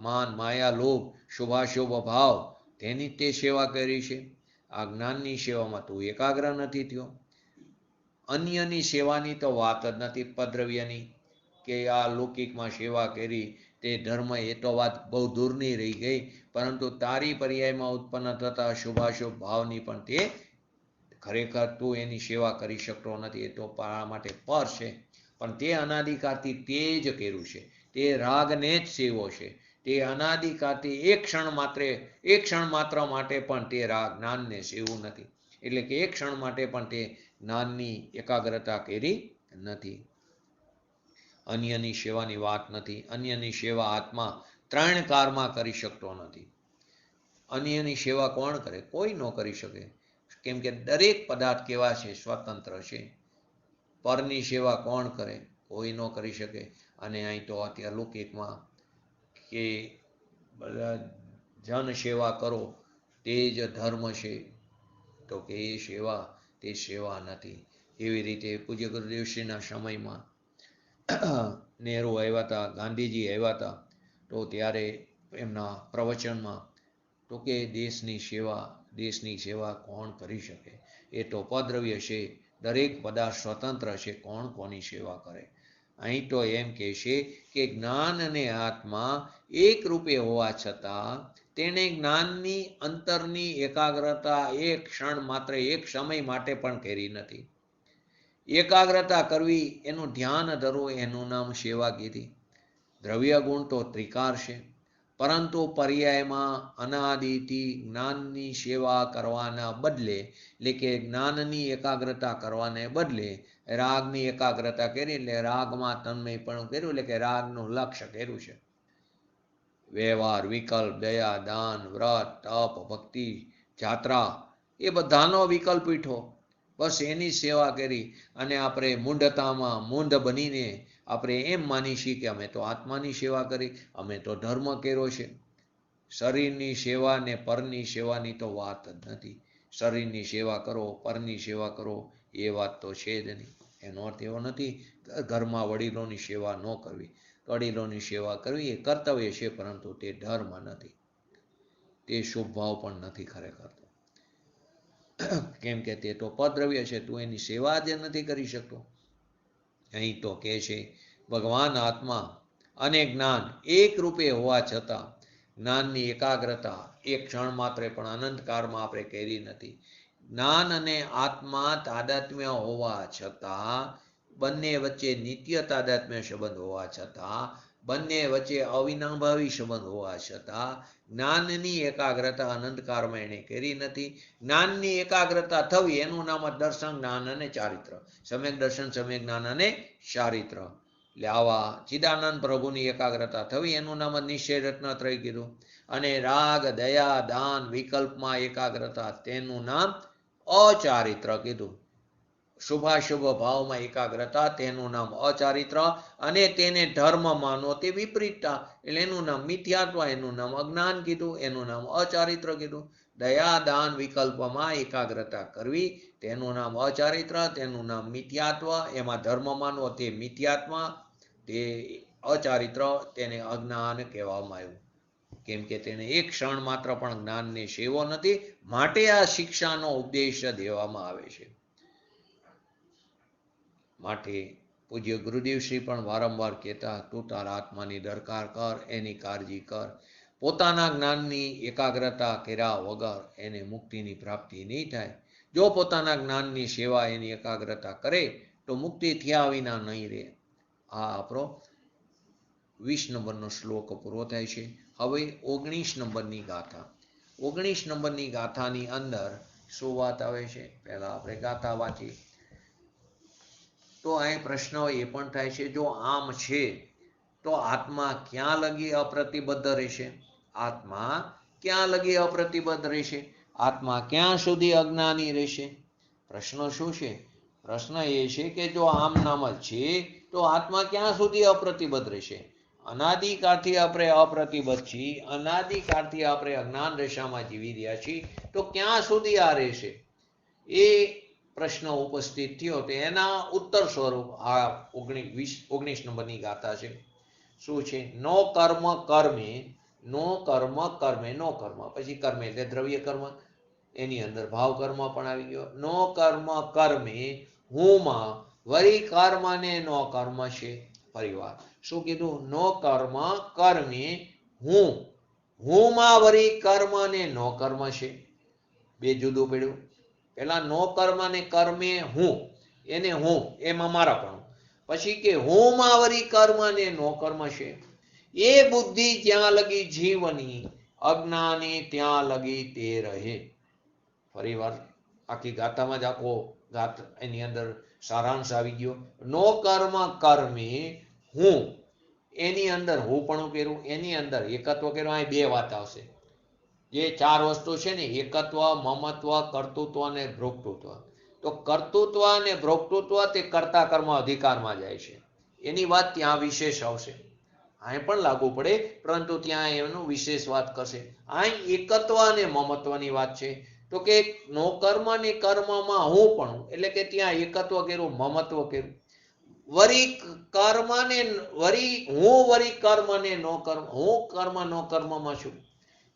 Speaker 1: માન, માયા, લોભ, શુભાશુભ ભાવ, તેની તે સેવા કરી છે. આ જ્ઞાનની સેવામાં તું એકાગ્ર નથી થયો. અન્યની સેવાની તો વાત જ નથી, પદ્રવ્યની કે આ લૌકિકમાં સેવા કરી તે ધર્મ, એ તો વાત બહુ દૂરની રહી ગઈ. પરંતુ તારી પર્યાયમાં ઉત્પન્ન થતા શુભાશુભ ભાવની પણ તે ખરેખર તું એની સેવા કરી શકતો નથી. એ તો તારા માટે પર છે, પણ તે અનાદિકાળથી તે જ કર્યું છે. તે રાગને જ સેવો છે. તે અનાદિકાળથી એક ક્ષણ માત્ર માટે પણ તે રાગ જ્ઞાનને સેવું નથી. એટલે કે એક ક્ષણ માટે પણ તે જ્ઞાનની એકાગ્રતા કરી નથી. અન્યની સેવાની વાત નથી. અન્યની સેવા આત્મા ત્રણ કાળમાં કરી શકતો નથી. અન્યની સેવા કોણ કરે? કોઈ ન કરી શકે. કેમ કે દરેક પદાર્થ કેવા છે? સ્વતંત્ર છે. પરની સેવા કોણ કરે? કોઈ ન કરી શકે. અને અહીં તો અત્યારે લૌકિકમાં કે બધા જન સેવા કરો તે જ ધર્મ છે, તો કે એ સેવા તે સેવા નથી. એવી રીતે પૂજ્ય ગુરુદેવશ્રીના સમયમાં નહેરુ આવ્યા હતા, ગાંધીજી આવ્યા હતા, તો ત્યારે એમના પ્રવચનમાં તો કે દેશની સેવા કોણ કરી શકે? એ તો પદ્રવ્ય છે, દરેક પદાર્થ સ્વતંત્ર છે, કોણ કોની સેવા કરે? અહીં તો એમ કહે છે કે જ્ઞાન અને આત્મા એક રૂપે હોવા છતાં તેને જ્ઞાનની અંતરની એકાગ્રતા એક ક્ષણ માત્ર, એક સમય માટે પણ કરી નથી. એકાગ્રતા કરવી, એનું ધ્યાન ધરવું, એનું નામ સેવા કીધી. દ્રવ્ય ગુણ તો ત્રિકાર છે, પરંતુ પર્યાયમાં અનાદિથી જ્ઞાનની સેવા કરવાના બદલે, એટલે કે જ્ઞાનની એકાગ્રતા કરવાને બદલે રાગની એકાગ્રતા કરી, એટલે રાગમાં તન્મય પણ કર્યું, એટલે કે રાગનું લક્ષ્ય કર્યું છે. વ્યવહાર, વિકલ્પ, દયા, દાન, વ્રત, તપ, ભક્તિ, જાત્રા, એ બધાનો વિકલ્પ ઉઠો, બસ એની સેવા કરી. અને આપણે મૂંઢતામાં મૂંઢ બનીને આપણે એમ માનીશું કે અમે તો આત્માની સેવા કરી, અમે તો ધર્મ કર્યો છે. શરીરની સેવા ને પરની સેવાની તો વાત જ નથી. શરીરની સેવા કરો, પરની સેવા કરો, એ વાત તો છે જ નહીં. એનો અર્થ એવો નથી ઘરમાં વડીલોની સેવા ન કરવી. વડીલોની સેવા કરવી એ કર્તવ્ય છે, પરંતુ તે ધર્મ નથી, તે શુભ ભાવ પણ નથી ખરેખર. કેમ કે તે તો પદ્રવ્ય છે, તું એની સેવા જ નથી કરી શકતો. અહીં તો કહે છે ભગવાન આત્મા અને જ્ઞાન એક રૂપે હોવા છતાં જ્ઞાનની એકાગ્રતા એક ક્ષણ માત્રે પણ અનંતકાળમાં આપણે કરી નથી. જ્ઞાન અને આત્મા તાદાત્મ્ય હોવા છતાં, બંને વચ્ચે નિત્ય તાદાત્મ્ય સંબંધ હોવા છતાં, બંને વચ્ચે અવિનાભાવી સંબંધ હોવા છતાં જ્ઞાનની એકાગ્રતા અનંતકાળમાં એને કરી નથી. જ્ઞાનની એકાગ્રતા થવી એનું નામ દર્શન, જ્ઞાન અને ચારિત્ર. સમ્યક દર્શન, સમ્યક જ્ઞાન અને ચારિત્ર. એટલે આવા ચિદાનંદ પ્રભુની એકાગ્રતા થવી એનું નામ નિશ્ચય રત્નત્રય કીધું. અને રાગ, દયા, દાન, વિકલ્પમાં એકાગ્રતા તેનું નામ અચારિત્ર કીધું. શુભાશુભ ભાવમાં એકાગ્રતા તેનું નામ અચારિત્ર. અને તેને ધર્મ માનો તે વિપરીતતા, એટલે એનું નામ મિથ્યાત્વ, એનું નામ અજ્ઞાન કીધું, એનું નામ અચારિત્ર કીધું. દયા, દાન, વિકલ્પમાં એકાગ્રતા કરવી તેનું નામ અચારિત્ર, તેનું નામ મિથ્યાત્વ. એમાં ધર્મ માનવો તે મિથ્યાત્વ, તે અચારિત્ર, તેને અજ્ઞાન કહેવામાં આવ્યું. કેમ કે તેને એક ક્ષણ માત્ર પણ જ્ઞાનને સેવો નથી, માટે આ શિક્ષાનો ઉપદેશ દેવામાં આવે છે. માટે પૂજ્ય ગુરુદેવશ્રી પણ વારંવાર કહેતા, તું તારા આત્માની દરકાર કર, એની કાળજી કર. પોતાના જ્ઞાનની એકાગ્રતા કર્યા વગર એને મુક્તિની પ્રાપ્તિ નહીં થાય. જો પોતાના જ્ઞાનની સેવા, એની એકાગ્રતા કરે તો મુક્તિ થયા વિના નહીં રહે. આ આપણો 20 નંબરનો શ્લોક પૂરો થાય છે. હવે 19 નંબરની ગાથા. 19 નંબરની ગાથાની અંદર શું વાત આવે છે, પહેલા આપણે ગાથા વાંચીએ. તો અહીં પ્રશ્ન એ પણ થાય છે, જો આમ છે તો આત્મા ક્યાં લગી અપ્રતિબદ્ધ રહેશે? આત્મા ક્યાં લગી અપ્રતિબદ્ધ રહેશે? આત્મા ક્યાં સુધી અજ્ઞાની રહેશે? પ્રશ્ન શું છે? પ્રશ્ન એ છે કે જો આમ નામ જ છે તો આત્મા ક્યાં સુધી અપ્રતિબદ્ધ રહેશે? અનાદિકાળથી આપણે અપ્રતિબદ્ધ છીએ, અનાદિકાળથી આપણે અજ્ઞાન દશામાં જીવી રહ્યા છીએ, તો ક્યાં સુધી આ રહેશે? એ પ્રશ્ન ઉપસ્થિત થયો. તો એના ઉત્તર સ્વરૂપ આ 19 નંબરની ગાથા છે. શું છે? નો કર્મ કર્મે, નો કર્મ કર્મે, નો કર્મ, પછી કર્મ એટલે દ્રવ્ય કર્મ, એની અંદર ભાવ કર્મ પણ આવી ગયો. નો કર્મ કર્મે હુંમાં વરી કર્મ ને નો કર્મ છે. ફરીવાર શું કીધું? નો કર્મ કર્મે હુંમાં વરી કર્મ ને નો કર્મ છે. બે જુદું પડ્યું. પેલા નો કર્મ ને કર્મે હું, એને હું, એમાં મારા પણ. પછી કે હું માં વરી કર્મ ને નો કર્મ છે. એ બુદ્ધિ જ્યાં લગી જીવની, અજ્ઞાની ત્યાં લગી તે રહે. ફરી વાર આખી ગાથામાં જ આખો એની અંદર સારાંશ આવી ગયો. નો કર્મ કર્મે હું, એની અંદર હું પણ કર્યું, એની અંદર એકત્વ કર્યું. અહીં બે વાત આવશે. જે 4 વસ્તુ છે ને, એકત્વ, મમત્વ, કર્તૃત્વ અને ભોક્તૃત્વ. તો કર્તૃત્વ અને ભોક્તૃત્વ તે કર્તા કર્મ અધિકારમાં જાય છે. એની વાત ત્યાં વિશેષ આવશે. અહીં પણ લાગુ પડે, પરંતુ ત્યાં એનું વિશેષ વાત કરશે. અહીં એકત્વ અને મમત્વની વાત છે. તો કે નો કર્મ ને કર્મમાં હું પણ, એટલે કે ત્યાં એકત્વ કર્યું, મમત્વ કર્યું. વરી કર્મ ને વરી હું, વરી કર્મ ને નો કર્મ. હું કર્મ નો કર્મમાં છું.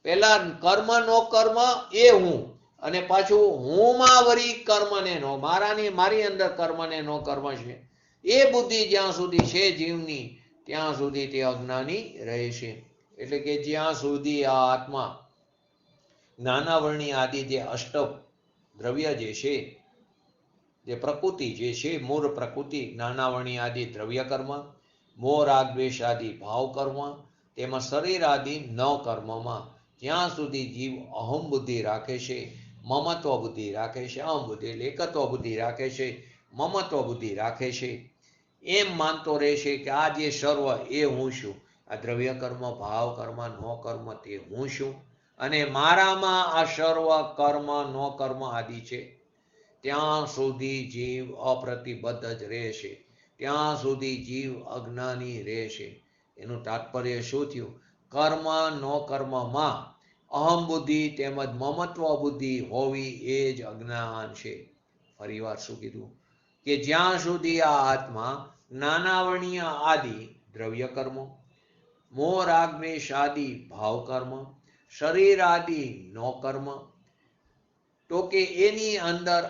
Speaker 1: પેલા કર્મ નો કર્મ એ હું, અને પાછું હું માં વરી કર્મ ને નો, મારી અંદર કર્મ ને નો કર્મ છે. એ બુદ્ધિ જ્યાં સુધી છે જીવની, ત્યાં સુધી તે અજ્ઞાની રહેશે. એટલે કે જ્યાં સુધી આ આત્મા જ્ઞાનાવરણી આદિ જે અષ્ટ દ્રવ્ય જે છે, જે પ્રકૃતિ જે છે, મૂળ પ્રકૃતિ, જ્ઞાનાવરણી આદિ દ્રવ્ય કર્મ, મોહ રાગ દ્વેષ આદિ ભાવ કર્મ, તેમાં શરીર આદિ 9 કર્મમાં જ્યાં સુધી જીવ અહમ બુદ્ધિ રાખે છે, મમત્વ બુદ્ધિ રાખે છે, અહમ બુદ્ધિ એટલે એકત્વ બુદ્ધિ રાખે છે, મમત્વ બુદ્ધિ રાખે છે, એમ માનતો રહેશે કે આ જે સર્વ એ હું છું. આ દ્રવ્ય કર્મ, ભાવ કર્મ, નો કર્મ તે હું છું, અને મારામાં આ સર્વ કર્મ, નો કર્મ આદિ છે. ત્યાં સુધી જીવ અપ્રતિબદ્ધ જ રહેશે. ત્યાં સુધી જીવ અજ્ઞાની રહેશે. એનું તાત્પર્ય શું થયું? કર્મ, નો કર્મમાં અહમ બુદ્ધિ તેમજ મમત્વ બુદ્ધિ હોવી એ જ અજ્ઞાન છે. ફરીવાર શું કીધું? કે જ્યાં સુધી આ આત્મા જ્ઞાનાવરણીય આદિ દ્રવ્ય કર્મો, મોહ રાગ દ્વેષ આદિ ભાવ કર્મ, શરીર આદિ નો કર્મ, તો કે એની અંદર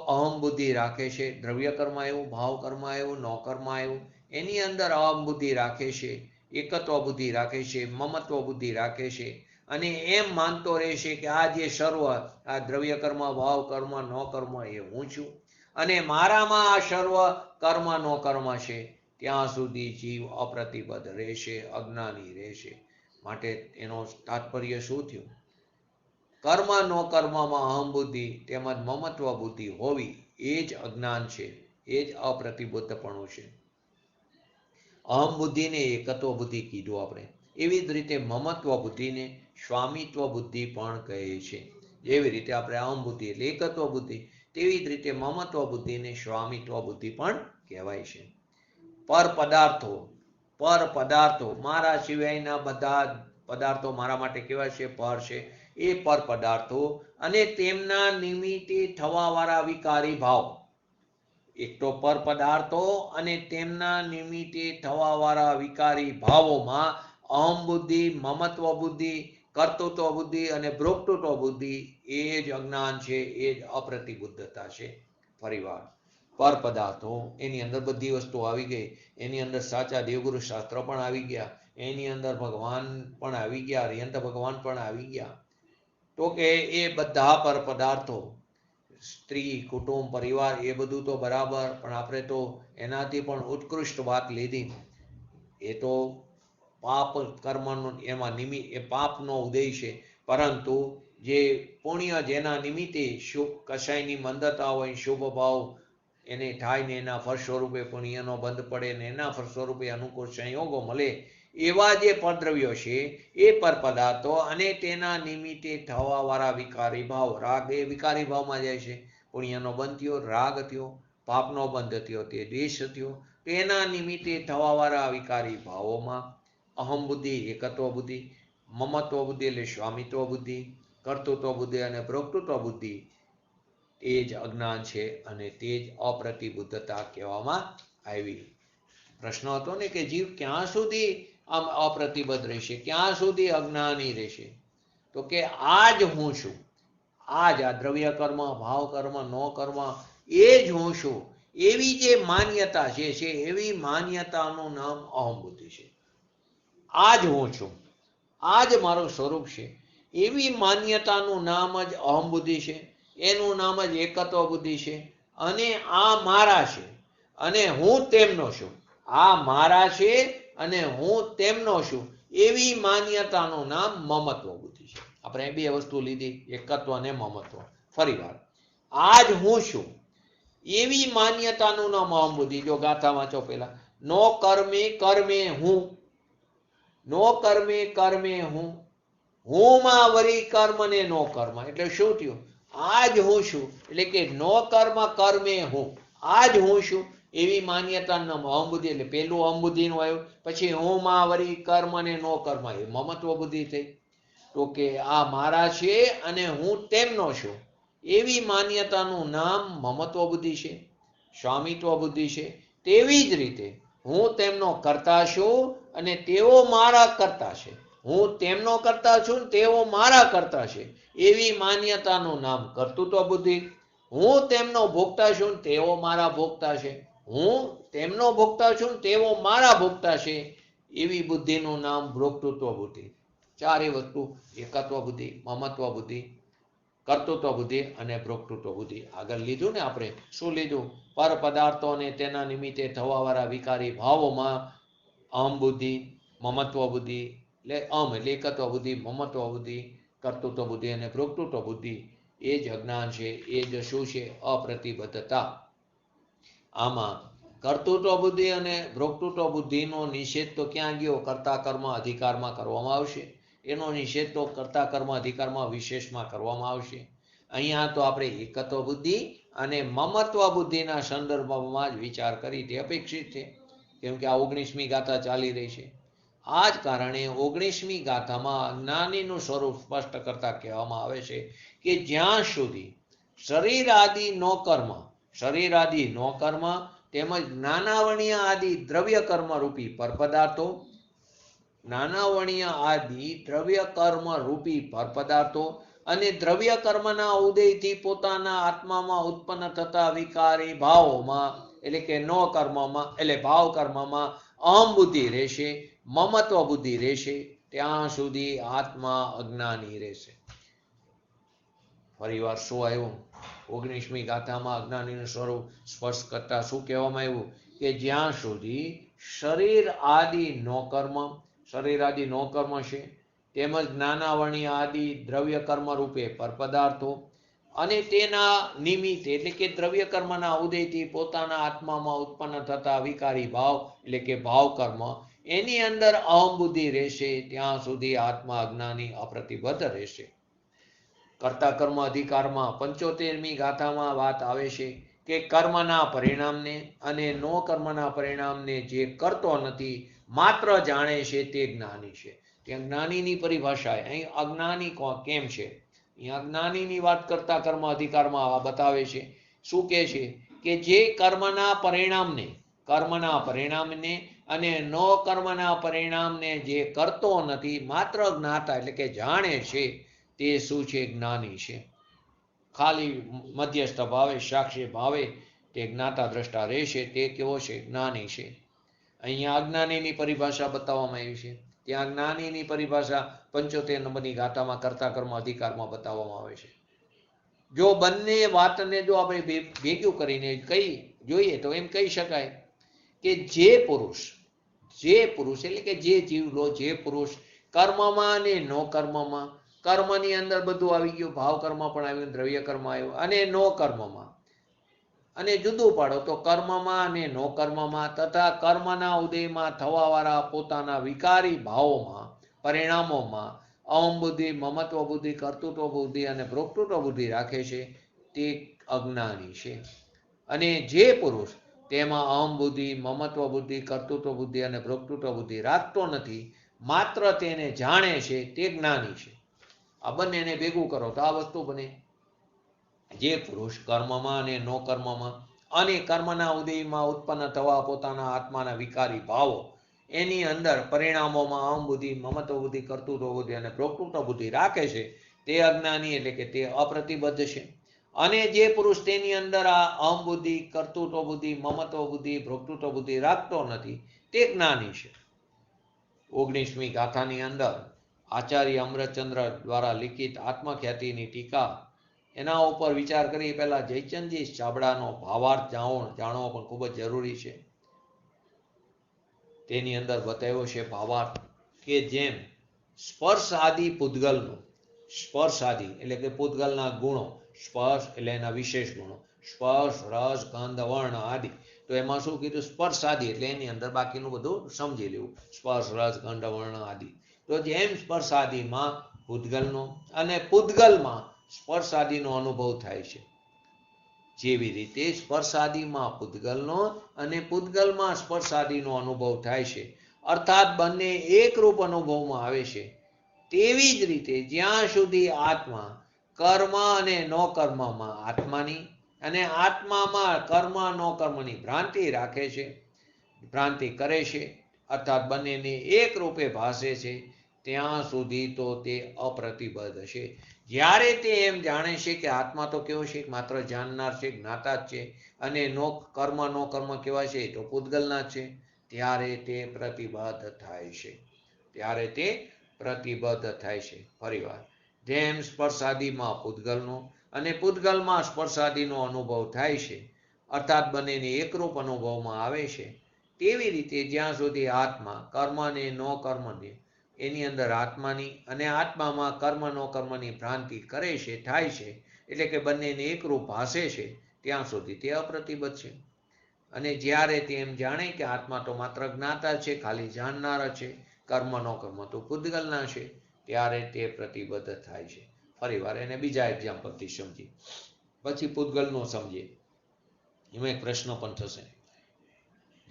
Speaker 1: અહમ બુદ્ધિ રાખે છે. દ્રવ્ય કર્મ આવ્યું, ભાવ કર્મ આવ્યું, નો કર્મ આવ્યું, એની અંદર અહમ બુદ્ધિ રાખે છે, એકત્વ બુદ્ધિ રાખે છે, મમત્વ બુદ્ધિ રાખે છે, અને એમ માનતો રહેશે કે આ જે સર્વ, આ દ્રવ્ય કર્મ, ભાવ કર્મ, નો કર્મ એ હું છું, અને મારામાં આ સર્વ કર્મ નો કર્મ છે, ત્યાં સુધી જીવ અપ્રતિબદ્ધ રહેશે, અજ્ઞાની રહેશે. માટે એનો તાત્પર્ય શું થયું? કર્મ નો કર્મમાં અહમ બુદ્ધિ તેમજ મમત્વ બુદ્ધિ હોવી એ જ અજ્ઞાન છે, એ જ અપ્રતિબદ્ધપણું છે. અહમ બુદ્ધિને એકત્વ બુદ્ધિ કીધું આપણે. એવી જ રીતે મમત્વ બુદ્ધિને સ્વામિત્વ બુદ્ધિ પણ કહે છે. જેવી રીતે આપણે અહમ બુદ્ધિ એટલે એકત્વ બુદ્ધિ, તેવી જ રીતે મમત્વ બુદ્ધિને સ્વામિત્વ બુદ્ધિ પણ કહેવાય છે. પર પદાર્થો, મારા સિવાયના બધા પદાર્થો મારા માટે કેવા છે? પર છે. એ પર પદાર્થો અને તેમના નિમિત્તે થવાવાળા વિકારી ભાવ. એક તો પર પદાર્થો અને તેમના નિમિત્તે થવાવાળા વિકારી ભાવોમાં અહમ બુદ્ધિ, મમત્વ બુદ્ધિ, કર્તૃત્વ બુદ્ધિ અને ભોક્તૃત્વ બુદ્ધિ એ જ અજ્ઞાન છે, એ જ અપ્રતિબુદ્ધતા છે. ફરીવાર, પર પદાર્થો, એની અંદર બધી વસ્તુ આવી ગઈ, એની અંદર સાચા દેવગુરુ શાસ્ત્ર પણ આવી ગયા, એની અંદર ભગવાન પણ આવી ગયા, અરિહંત ભગવાન પણ આવી ગયા. તો કે એ બધા પર પદાર્થો, સ્ત્રી, કુટુંબ, પરિવાર, એ બધું તો બરાબર, પણ આપણે તો એનાથી પણ ઉત્કૃષ્ટ વાત લીધી. એ તો પાપ કર્મનો એમાં એ પાપનો ઉદય છે, પરંતુ જે પુણ્ય જેના નિમિત્તે શુભ કશાયની મંદતા હોય, શુભ ભાવ એને થાય ને એના ફળ સ્વરૂપે પુણ્યનો બંધ પડે ને એના ફળ સ્વરૂપે અનુકૂળ સંયોગો મળે, એવા જે પરદ્રવ્યો છે એ પર પદાર્થો અને તેના નિમિત્તે થવાવાળા વિકારી ભાવ, રાગ એ વિકારી ભાવમાં જાય છે. પુણ્યનો બંધ થયો, રાગ થયો, પાપનો બંધ થયો તે દ્વેષ થયો. તેના નિમિત્તે થવાવાળા વિકારી ભાવોમાં અહમ બુદ્ધિ, એકત્વ બુદ્ધિ, મમત્વ બુદ્ધિ એટલે સ્વામિત્વ બુદ્ધિ, કર્તૃત્વ બુદ્ધિ અને ભોક્તૃત્વ બુદ્ધિ તે જ અજ્ઞાન છે, અને તે જ અપ્રતિબુદ્ધતા કહેવામાં આવી. પ્રશ્ન હતો ને કે જીવ ક્યાં સુધી આમ અપ્રતિબદ્ધ રહેશે, ક્યાં સુધી અજ્ઞાની રહેશે? તો કે આ જ હું છું, આ જ આ દ્રવ્ય કર્મ, ભાવ કર્મ, નો કર્મ એ જ હું છું, એવી જે માન્યતા છે એવી માન્યતાનું નામ અહમ બુદ્ધિ છે. આ જ હું છું, આ જ મારું સ્વરૂપ છે, એવી માન્યતાનું નામ જ અહમ બુદ્ધિ છે. એનું નામ જ એકત્વ બુદ્ધિ છે. અને આ મારા છે અને હું તેમનો છું. આ મારા છે અને હું તેમનો છું, એવી માન્યતાનું નામ મમત્વ બુદ્ધિ છે. આપણે બે વસ્તુ લીધી, એકત્વ અને મમત્વ. ફરીવાર, આ જ હું છું એવી માન્યતાનું નામ અહમ બુદ્ધિ. જો ગાથા વાંચો પેલા, નો કર્મે કર્મે હું, નો કર્મે કર્મે હું માં વરી કર્મ ને નો કર્મ. એટલે શું થયું? આ જ હું છું, એટલે કે નો કર્મ કર્મે હું, આ જ હું છું એવી માન્યતાનું નામ અહમ બુદ્ધિ. એટલે પેલું અહમ બુદ્ધિ નું આવ્યું, પછી હું માં વરી કર્મ ને નો કર્મ, એ મમત્વ બુદ્ધિ થઈ. તો કે આ મારા છે અને હું તેમનો છું, એવી માન્યતાનું નામ મમત્વ બુદ્ધિ છે, સ્વામિત્વ બુદ્ધિ છે. તેવી જ રીતે હું તેમનો કરતા છું અને તેઓ મારા કરતા છે, હું તેમનો કરતા છું ને તેઓ મારા કરતા છે, એવી માન્યતાનું નામ કર્તૃત્વ બુદ્ધિ. હું તેમનો ભોગતા છું ને તેઓ મારા ભોગતા છે, હું તેમનો ભોગતા છું ને તેઓ મારા ભોગતા છે, એવી બુદ્ધિનું નામ ભોક્તૃત્વ બુદ્ધિ. ચારે વસ્તુ, એકત્વ બુદ્ધિ, મમત્વ બુદ્ધિ, કર્તૃત્વ બુદ્ધિ અને ભોક્તૃત્વ બુદ્ધિ. આગળ લીધું ને આપણે, શું લીધું? પર પદાર્થો અને તેના નિમિત્તે થવાવાળા વિકારી ભાવોમાં અહમ બુદ્ધિ, મમત્વ બુદ્ધિ એટલે અહમ એટલે એકત્વ બુદ્ધિ, મમત્વ બુદ્ધિ, કર્તૃત્વ બુદ્ધિ અને ભોક્તૃત્વ બુદ્ધિ એ જ અજ્ઞાન છે, એ જ શું છે? અપ્રતિબદ્ધતા. આમાં કર્તૃત્વ બુદ્ધિ અને ભોક્તૃત્વ બુદ્ધિનો નિષેધ તો ક્યાં ગયો? કર્તા કર્મ અધિકારમાં કરવામાં આવશે. એનો નિષેધ તો કર્તા કર્મ અધિકારમાં વિશેષમાં કરવામાં આવશે. અહીંયા તો આપણે એકત્વ બુદ્ધિ અને મમત્વ બુદ્ધિના સંદર્ભમાં જ વિચાર કરી તે અપેક્ષિત છે, કેમ કે આ 19મી ગાથા ચાલી રહી છે. આ જ કારણે 19મી ગાથામાં અજ્ઞાનીનું સ્વરૂપ સ્પષ્ટ કરતા કહેવામાં આવે છે કે જ્યાં સુધી શરીર આદિ નો કર્મ, શરીર આદિ નો કર્મ તેમજ નાનાવણીય આદિ દ્રવ્ય કર્મ રૂપી પર પદાર્થો, નાનાવણીય આદિ દ્રવ્ય કર્મ રૂપી પર પદાર્થો અને દ્રવ્ય કર્મના ઉદયથી પોતાના આત્મામાં ઉત્પન્ન થતા વિકારી ભાવોમાં એટલે કે નો કર્મમાં એટલે ભાવ કર્મમાં અહમ બુદ્ધિ રહેશે, મમત્વ બુદ્ધિ રહેશે, ત્યાં સુધી આત્મા અજ્ઞાની રહેશે. ફરીવાર શું આવ્યું? 19મી ગાથામાં અજ્ઞાનીનું સ્વરૂપ સ્પષ્ટ કરતા શું કહેવામાં આવ્યું? કે જ્યાં સુધી શરીર આદિ નો કર્મ, શરીર આદિ નો કર્મ છે, તેમજ જ્ઞાનાવર્ણીય આદિ દ્રવ્ય કર્મ રૂપે પર પદાર્થો અને તેના નિમિત્તે એટલે કે દ્રવ્ય કર્મના ઉદયથી પોતાના આત્મામાં ઉત્પન્ન થતા વિકારી ભાવ એટલે કે ભાવ કર્મ, એની અંદર અહમ બુદ્ધિ રહેશે, ત્યાં સુધી આત્મા અજ્ઞાની અપ્રતિબદ્ધ રહેશે. કર્તા કર્મ અધિકારમાં 75મી ગાથામાં વાત આવે છે કે કર્મના પરિણામને અને નો કર્મના પરિણામને જે કરતો નથી, માત્ર જાણે છે તે જ્ઞાની છે. ત્યાં જ્ઞાનીની પરિભાષા અહીં અજ્ઞાની કેમ છે? અહીંયા જ્ઞાનીની વાત કરતા કર્મ અધિકારમાં બતાવે છે. શું કહે છે? કે જે કર્મના પરિણામને અને નો કર્મના પરિણામને જે કરતો નથી, માત્ર જ્ઞાતા એટલે કે જાણે છે, તે શું છે? જ્ઞાની છે. ખાલી મધ્યસ્થ ભાવે સાક્ષી ભાવે તે જ્ઞાતા દ્રષ્ટા રહેશે, તે કેવો છે? જ્ઞાની છે. અહીંયા અજ્ઞાનીની પરિભાષા બતાવવામાં આવી છે. ત્યાં જ્ઞાનીની પરિભાષા 75 નંબરની ગાથામાં કર્તા કર્મ અધિકારમાં બતાવવામાં આવે છે. જો બંને વાતને જો આપણે ભેગું કરીને કઈ જોઈએ તો એમ કહી શકાય કે જે પુરુષ એટલે કે જે જીવલો, જે પુરુષ કર્મમાં અને નો કર્મમાં, કર્મની અંદર બધું આવી ગયું, ભાવ કર્મ પણ આવ્યું, દ્રવ્ય કર્મ આવ્યું, અને નો કર્મમાં, અને જુદું પાડો તો કર્મમાં અને નો કર્મમાં તથા કર્મના ઉદયમાં થવાવાળા પોતાના વિકારી ભાવોમાં, પરિણામોમાં અહમ બુદ્ધિ, મમત્વ બુદ્ધિ, કર્તૃત્વ બુદ્ધિ અને ભોક્તૃત્વ બુદ્ધિ રાખે છે, તે અજ્ઞાની છે. અને જે પુરુષ તેમાં અહમ બુદ્ધિ, મમત્વ બુદ્ધિ, કર્તૃત્વ બુદ્ધિ અને ભોક્તૃત્વ બુદ્ધિ રાખતો નથી, માત્ર તેને જાણે છે, તે જ્ઞાની છે. આ બંનેને ભેગું કરો તો આ વસ્તુ બને. જે પુરુષ કર્મમાં અને નો કર્મમાં અને કર્મના ઉદયમાં ઉત્પન્ન થવા પોતાના આત્માના વિકારી ભાવો, એની અંદર પરિણામોમાં અહમ બુદ્ધિ, મમત્વ બુદ્ધિ, કર્તૃત્વ બુદ્ધિ અને ભોક્તૃત્વ બુદ્ધિ રાખે છે, તે અજ્ઞાની એટલે કે તે અપ્રતિબદ્ધ છે. અને જે પુરુષ તેની અંદર આ અહમ બુદ્ધિ, કર્તૃત્વ બુદ્ધિ, મમત્વ બુદ્ધિ, ભોક્તૃત્વ બુદ્ધિ રાખતો નથી, તે જ્ઞાની છે. 19મી ગાથાની અંદર આચાર્ય અમૃતચંદ્ર દ્વારા લિખિત આત્મખ્યાતિની ટીકા, એના ઉપર વિચાર કરી પહેલા જયચંદજી ચાબડાનો ભાવાર્થ જાણવો પણ ખૂબ જ જરૂરી છે. તેની અંદર બતાવ્યો છે ભાવાર્થ કે જેમ સ્પર્શ આદિ પૂતગલનો, સ્પર્શ આદિ એટલે કે પૂતગલના ગુણો, સ્પર્શ એટલે એના વિશેષ ગુણો, સ્પર્શ, રસ, ગંધ, વર્ણ આદિ, તો એમાં શું કીધું? સ્પર્શ આદિ એટલે એની અંદર બાકીનું બધું સમજી લેવું. સ્પર્શ, રસ, ગંધ, વર્ણ આદિ. તો જેમ સ્પર્શ આદિમાં પૂતગલનો અને પૂતગલમાં સ્પર્શ આદિનો અનુભવ થાય છે, જેવી રીતે સ્પર્શ આદિમાં પૂતગલનો અને પૂતગલમાં સ્પર્શ આદિનો અનુભવ થાય છે, અર્થાત બંને એકરૂપ અનુભવમાં આવે છે, તેવી જ રીતે જ્યાં સુધી આત્મા કર્મ અને નો કર્મમાં આત્માની અને આત્મામાં કર્મ નો કર્મની ભ્રાંતિ રાખે છે, ભ્રાંતિ કરે છે, અર્થાત બંનેને એક રૂપે ભાસે છે, ત્યાં સુધી તો તે અપ્રતિબદ્ધ છે. જ્યારે તે એમ જાણે છે કે આત્મા તો કેવો છે? માત્ર જાણનાર છે, જ્ઞાતા જ છે, અને નો કર્મ કેવા છે? તો પૂતગલના છે, ત્યારે તે પ્રતિબદ્ધ થાય છે, ત્યારે તે પ્રતિબદ્ધ થાય છે. ફરીવાર, જેમ સ્પર્શાદિમાં પૂતગલનો અને પૂતગલમાં સ્પર્શાદિનો અનુભવ થાય છે, અર્થાત બંનેને એકરૂપ અનુભવમાં આવે છે, તેવી રીતે જ્યાં સુધી આત્મા કર્મ અને નો કર્મને એની અંદર આત્માની અને આત્મામાં કર્મ નો કર્મની ભ્રાંતિ કરે છે, થાય છે, એટલે કે બંનેને એકરૂપ ભાસે છે, ત્યાં સુધી તે અપ્રતિબદ્ધ છે. અને જ્યારે તે એમ જાણે કે આત્મા તો માત્ર જ્ઞાતા છે, ખાલી જાણનાર છે, કર્મ નો કર્મ તો પૂતગલના છે, ત્યારે તે પ્રતિબદ્ધ થાય છે. ફરીવાર એને બીજા એક્ઝામ્પલથી સમજીએ, પછી પૂતગલનો સમજીએ. એમાં એક પ્રશ્ન પણ થશે.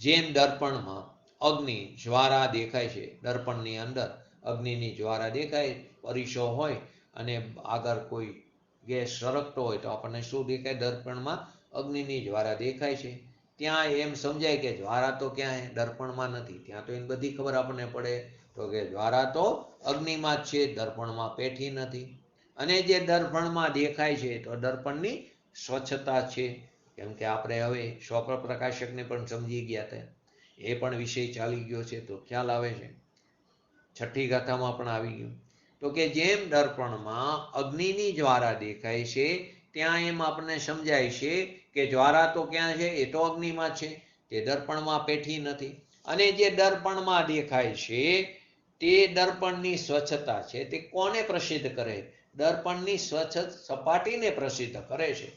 Speaker 1: જેમ દર્પણમાં અગ્નિ જ્વારા દેખાય છે, દર્પણની અંદર અગ્નિની જ્વારા દેખાય, પરિસો હોય અને આગળ કોઈ ગેસ સરકતો હોય તો આપણને શું દેખાય? દર્પણમાં અગ્નિની જ્વારા દેખાય છે. ત્યાં એમ સમજાય કે જ્વારા તો ક્યાં? દર્પણમાં નથી. ત્યાં તો એની બધી ખબર આપણને પડે તો કે જ્વારા તો અગ્નિમાં જ છે, દર્પણમાં પેઠી નથી. અને જે દર્પણમાં દેખાય છે તો દર્પણની સ્વચ્છતા છે, કેમ કે આપણે હવે સ્વપ્રકાશકને પણ સમજી ગયા હતા, એ પણ વિષય ચાલી ગયો છે તો ખ્યાલ આવે છે. છઠ્ઠી ગાથામાં પણ આવી ગયું. તો કે જેમ દર્પણમાં અગ્નિની જ્વારા દેખાય છે, ત્યાં એમ આપણને સમજાય છે કે જ્વારા તો ક્યાં છે? એ તો અગ્નિમાં છે, તે દર્પણમાં પેઠી નથી. અને જે દર્પણમાં દેખાય છે તે દર્પણની સ્વચ્છતા છે, તે કોને પ્રસિદ્ધ કરે? દર્પણની સ્વચ્છ સપાટીને પ્રસિદ્ધ કરે છે.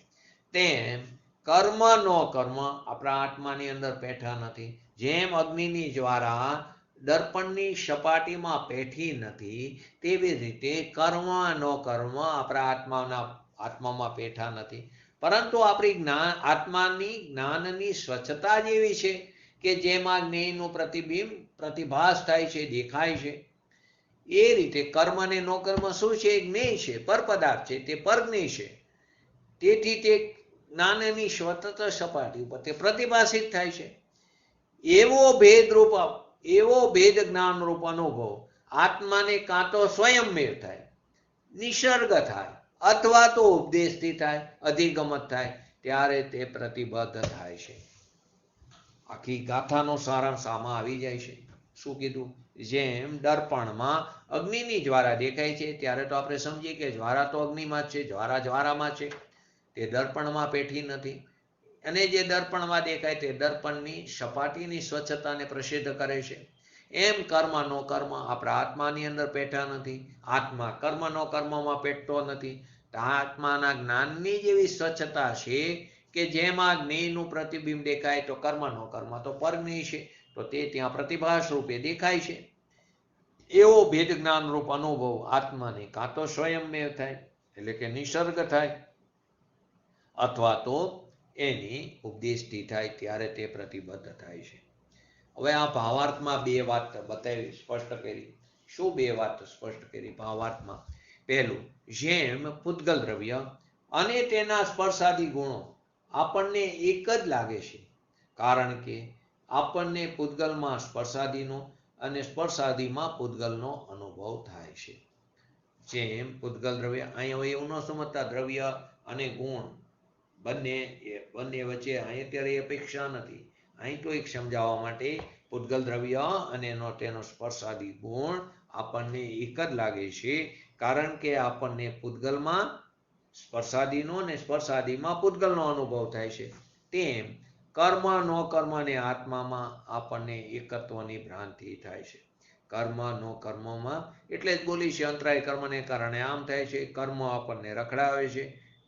Speaker 1: તેમ કર્મ નો કર્મ આપણા આત્માની અંદર પેઠા નથી. જેમ અગ્નિની જ્વારા દર્પણની સપાટીમાં પેઠી નથી, તેવી રીતે કર્મ નો કર્મ આપણા આત્મામાં પેઠા નથી. પરંતુ આપણી આત્માની જ્ઞાનની સ્વચ્છતા જેવી છે કે જેમાં જ્ઞેયનું પ્રતિબિંબ પ્રતિભાસ થાય છે, દેખાય છે. એ રીતે કર્મ અને નો કર્મ શું છે? જ્ઞેય છે, પર પદાર્થ છે, તે પરજ્ઞેય છે. તેથી તે જ્ઞાનની સ્વતંત્ર સપાટી ઉપર તે પ્રતિભાસિત થાય છે. એવો ભેદ જ્ઞાન રૂપ અનુભવ આત્માને કાં તો સ્વયંમેવ થાય, નિસર્ગ થાય, અથવા તો ઉપદેશથી થાય, અધિગમત થાય, ત્યારે તે પ્રતિબદ્ધ થાય છે. આખી ગાથાનો સારાંશ આમાં આવી જાય છે. શું કીધું? જેમ દર્પણમાં અગ્નિની જ્વારા દેખાય છે, ત્યારે તો આપણે સમજીએ કે જ્વારા તો અગ્નિમાં જ છે, જ્વારા જ્વારામાં છે, તે દર્પણમાં પેઠી નથી. અને જે દર્પણમાં દેખાય તે દર્પણની સપાટીની સ્વચ્છતાને પ્રસિદ્ધ કરે છે. એમ કર્મ નો કર્મ આપણા આત્માની અંદર પેઠા નથી. આત્મા કર્મ નો કર્મમાં પેઠતો નથી. આત્માના જ્ઞાનની જેવી સ્વચ્છતા છે કે જેમાં જ્ઞેયનું પ્રતિબિંબ દેખાય તો કર્મ નો કર્મ તો પરજ્ઞેય છે, તો તે ત્યાં પ્રતિભાસ રૂપે દેખાય છે. એવો ભેદ જ્ઞાન રૂપ અનુભવ આત્માને કાં તો સ્વયંમેવ થાય, એટલે કે નિસર્ગ થાય, અથવા તો એની ઉપદેશથી થાય, ત્યારે તે પ્રતિબદ્ધ થાય છે. હવે આ ભાવાર્થમાં બે વાત બતાવી, સ્પષ્ટ કરી. શું બે વાત સ્પષ્ટ કરી ભાવાર્થમાં? પહેલું, જેમ પૂતગલ દ્રવ્ય અને તેના સ્પર્શાદી ગુણો આપણને એક જ લાગે છે, કારણ કે આપણને પૂતગલમાં સ્પર્શાદીનો અને સ્પર્શાદીમાં પૂતગલનો અનુભવ થાય છે. જેમ પૂતગલ દ્રવ્ય, અહીંયા એવું ન સમજતા દ્રવ્ય અને ગુણ બંને વચ્ચે અહીં અત્યારે અપેક્ષા નથી. અહીં તો એક સમજાવવા માટે પૂતગલ દ્રવ્ય અને તેનો સ્પર્શાદી ગુણ આપણને એક જ લાગે છે, કારણ કે આપણને પૂતગલમાં સ્પર્શાદીનો અને સ્પર્શાદીમાં પૂતગલનો અનુભવ થાય છે. તેમ કર્મ નો કર્મ અને આત્મામાં આપણને એકત્વની ભ્રાંતિ થાય છે. કર્મ નો કર્મમાં એટલે જ બોલી છે અંતરાય કર્મને કારણે આમ થાય છે. કર્મ આપણને રખડાવે છે,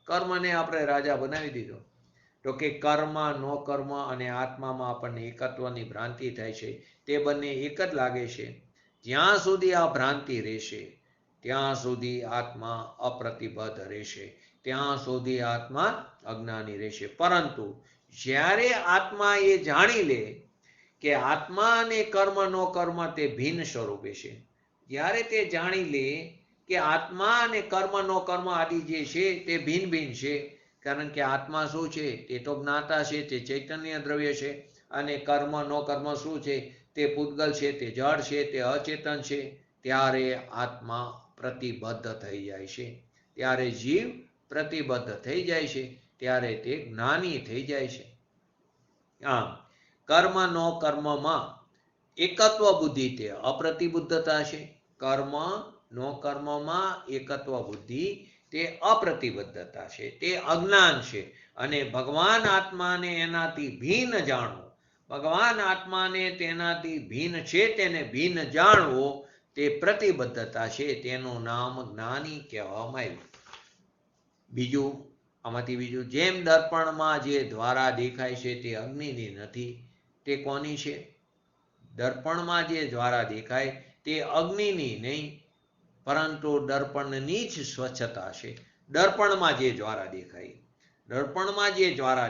Speaker 1: કર્મને આપણે રાજા બનાવી દીધો. તો કે કર્મ નો કર્મ અને આત્મામાં આપણને એકત્વની ભ્રાંતિ થાય છે. તે બંને એક જ લાગે છે. જ્યાં સુધી આ ભ્રાંતિ રહેશે ત્યાં સુધી આત્મા અપ્રતિબદ્ધ રહેશે, ત્યાં સુધી આત્મા અજ્ઞાની રહેશે. પરંતુ જ્યારે આત્મા એ જાણી લે કે આત્મા અને કર્મ નો કર્મ તે ભિન્ન સ્વરૂપે છે, જ્યારે તે જાણી લે કે આત્મા અને કર્મ નો કર્મ આદિ જે છે તે ભિન્ન ભિન્ન છે, કારણ કે આત્મા શું છે? તે તો જ્ઞાતા છે, તે ચૈતન્ય દ્રવ્ય છે. અને કર્મ નો કર્મ શું છે? તે પૂતગલ છે, તે જળ છે, તે અચેતન છે. ત્યારે આત્મા પ્રતિબદ્ધ થઈ જાય છે, ત્યારે જીવ પ્રતિબદ્ધ થઈ જાય છે, ત્યારે તે જ્ઞાની થઈ જાય છે. આમ કર્મ નો કર્મમાં એકત્વ બુદ્ધિ તે અપ્રતિબુદ્ધતા છે. કર્મ નો કર્મમાં એકત્વ બુદ્ધિ તે અપ્રતિબદ્ધતા છે, તે અજ્ઞાન છે. અને ભગવાન આત્માને એનાથી ભિન્ન જાણવો, ભગવાન આત્માને તેનાથી ભિન્ન છે તેને ભિન્ન જાણવો, તે પ્રતિબદ્ધતા છે. તેનું નામ જ્ઞાની કહેવામાં આવ્યું. બીજું, જેમ દર્પણમાં જે દ્વારા દેખાય છે તે અગ્નિની નથી, તે કોની છે? દર્પણમાં જે દ્વારા દેખાય તે અગ્નિની નહીં, પરંતુ દર્પણની જ સ્વચ્છતા છે. દર્પણમાં જે જ્વારા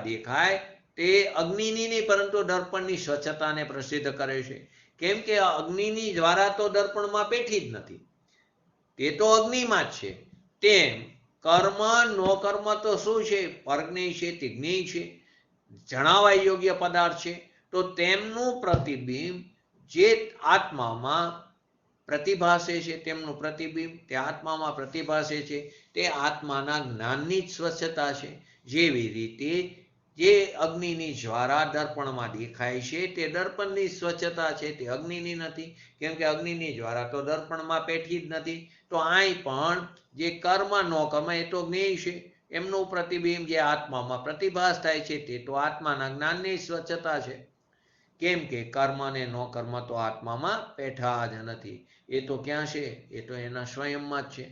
Speaker 1: દેખાય તે અગ્નિની નહીં, પરંતુ દર્પણની સ્વચ્છતાને પ્રસિદ્ધ કરે છે. કેમ કે અગ્નિની જ્વારા તો દર્પણમાં પેઠી જ નથી, તે તો અગ્નિમાં જ છે. તેમ કર્મ નો કર્મ તો શું છે? પરજ્ઞેય છે, તે જ્ઞેય છે, જણાવાય યોગ્ય પદાર્થ છે. તો તેમનું પ્રતિબિંબ જે આત્મામાં પ્રતિભાસે છે, તેમનું પ્રતિબિંબ તે આત્મામાં પ્રતિભાસે છે, તે આત્માના જ્ઞાનની જ સ્વચ્છતા છે. જેવી રીતે જે અગ્નિની જ્વારા દર્પણમાં દેખાય છે તે દર્પણની સ્વચ્છતા છે, તે અગ્નિની નથી, કેમ કે અગ્નિની જ્વારા તો દર્પણમાં પેઠી જ નથી. તો અહીં પણ જે કર્મ ન કર્મ એ તો જ્ઞેય છે, એમનું પ્રતિબિંબ જે આત્મામાં પ્રતિભાસ થાય છે તે તો આત્માના જ્ઞાનની સ્વચ્છતા છે. કેમ કે કર્મ ને ન કર્મ તો આત્મામાં પેઠા જ નથી, એ તો ક્યાં છે? એ તો એના સ્વયંમાં જ છે.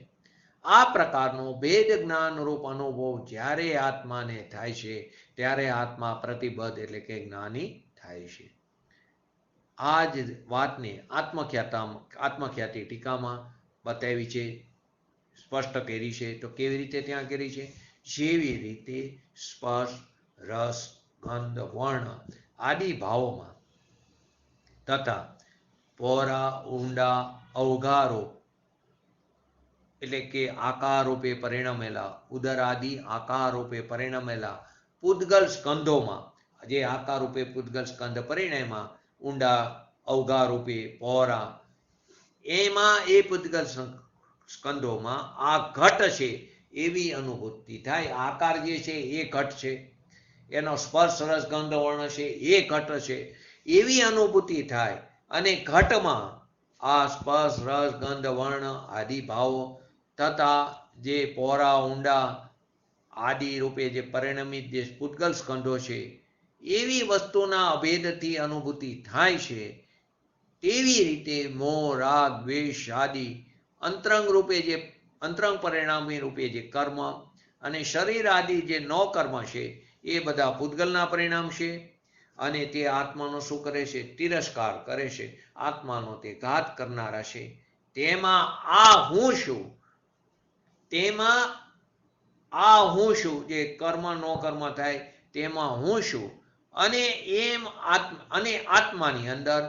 Speaker 1: આ પ્રકારનો ભેદ જ્ઞાન રૂપ અનુભવ જ્યારે આત્માને થાય છે ત્યારે આત્મા પ્રતિબદ્ધ એટલે કે જ્ઞાની થાય છે. આ જ વાતને આત્મખ્યાતિ ટીકામાં બતાવી છે, સ્પષ્ટ કરી છે. તો કેવી રીતે ત્યાં કરી છે? જેવી રીતે સ્પર્શ, રસ, ગંધ, વર્ણ આદિ ભાવોમાં તથા પહોળા, ઊંડા, અવગારો એટલે કે આકાર રૂપે પરિણમેલા, ઉદર આદિ આકાર રૂપે પરિણમેલા પૂદગલ સ્કંધોમાં, જે આકાર રૂપે પૂદગલ સ્કંધ પરિણમ્યા, ઊંડા, અવગાર રૂપે, પહોળા, એમાં એ પૂદગલ સ્કંધોમાં આ ઘટ છે એવી અનુભૂતિ થાય. આકાર જે છે એ ઘટ છે, એનો સ્પર્શ, રસ, ગંધ, વર્ણ છે એ ઘટ છે એવી અનુભૂતિ થાય. અને ઘટમાં આ સ્પર્શ, રસ, ગંધ, વર્ણ આદિ ભાવો તથા જે પહોળા, ઊંડા આદિ રૂપે જે પરિણમિત જે પૂદગલ સ્કંધો છે એવી વસ્તુના અભેદથી અનુભૂતિ થાય છે. તેવી રીતે મોહ, રાગ, દ્વેષ આદિ અંતરંગ રૂપે જે અંતરંગ પરિણામી રૂપે જે કર્મ અને શરીર આદિ જે નો કર્મ છે એ બધા પૂદગલના પરિણામ છે. અને તે આત્માનો શું કરે છે? તિરસ્કાર કરે છે, આત્માનો તે ઘાત કરનારા છે. તેમાં આ હું છું, તેમાં આ હું છું, જે કર્મ નો કર્મ થાય તેમાં હું છું. અને એમ અને આત્માની અંદર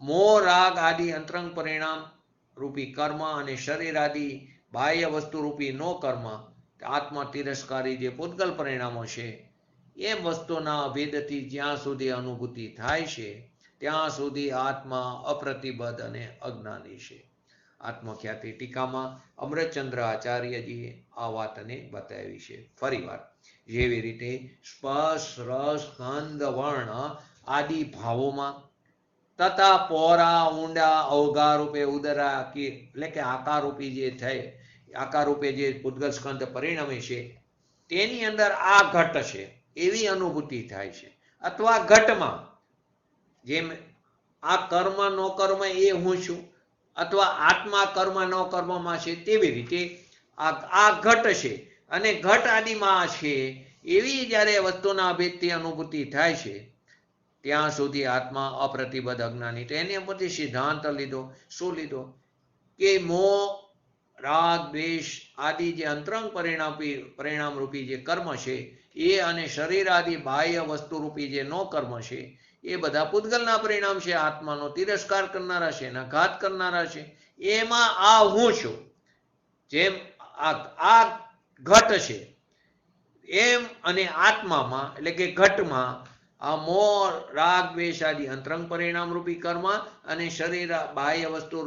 Speaker 1: મોહ, રાગ આદિ અંતરંગ પરિણામ રૂપી કર્મ અને શરીર આદિ બાહ્ય વસ્તુ રૂપી નો કર્મ, આત્મા તિરસ્કારી જે પૂદગલ પરિણામો છે એ વસ્તુના અભેદથી જ્યાં સુધી અનુભૂતિ થાય છે ત્યાં સુધી આત્મા અપ્રતિબદ્ધ અને અજ્ઞાની છે. આત્મખ્યાતિ ટીકામાં અમૃતચંદ્ર આચાર્યજીએ આ વાતને બતાવી છે. ફરી વાર, જેવી રીતે સ્પર્શ, રસ, ગંધ, વર્ણ આદિ ભાવોમાં તથા પહોળા, ઊંડા, અવગાર રૂપે ઉદરા એટલે કે આકાર રૂપી જે થાય, આકાર રૂપે જે પૂદગલ સ્કંધ પરિણમે છે તેની અંદર આ ઘટ છે એવી અનુભૂતિ થાય છે. અથવા ઘટમાં જેમ આ કર્મ નો કર્મ એ હું છું, અથવા આત્મા કર્મ નો કર્મમાં છે, તેવી રીતે આ ઘટ છે અને ઘટ આદિમાં છે એવી જ્યારે વસ્તુના અભેદથી અનુભૂતિ થાય છે ત્યાં સુધી આત્મા અપ્રતિબદ્ધ અજ્ઞાની. તો એની પરથી સિદ્ધાંત લીધો. શું લીધો? કે મોહ, રાગ, દ્વેષ આદિ જે અંતરંગ પરિણામ રૂપી જે કર્મ છે એ અને શરીર આદિ બાહ્ય વસ્તુ રૂપી જે નો કર્મ છે એ બધા પૂદગલના પરિણામ છે, આત્માનો તિરસ્કાર કરનારા છે, એના ઘાત કરનારા છે. એમાં આ હું છું, જેમ આ ઘટ છે એમ, અને આત્મામાં એટલે કે ઘટમાં આ મોહ, રાગ, દ્વેષ આદિ અંતરંગ પરિણામ રૂપી કર્મ અને શરીર બાહ્ય વસ્તુ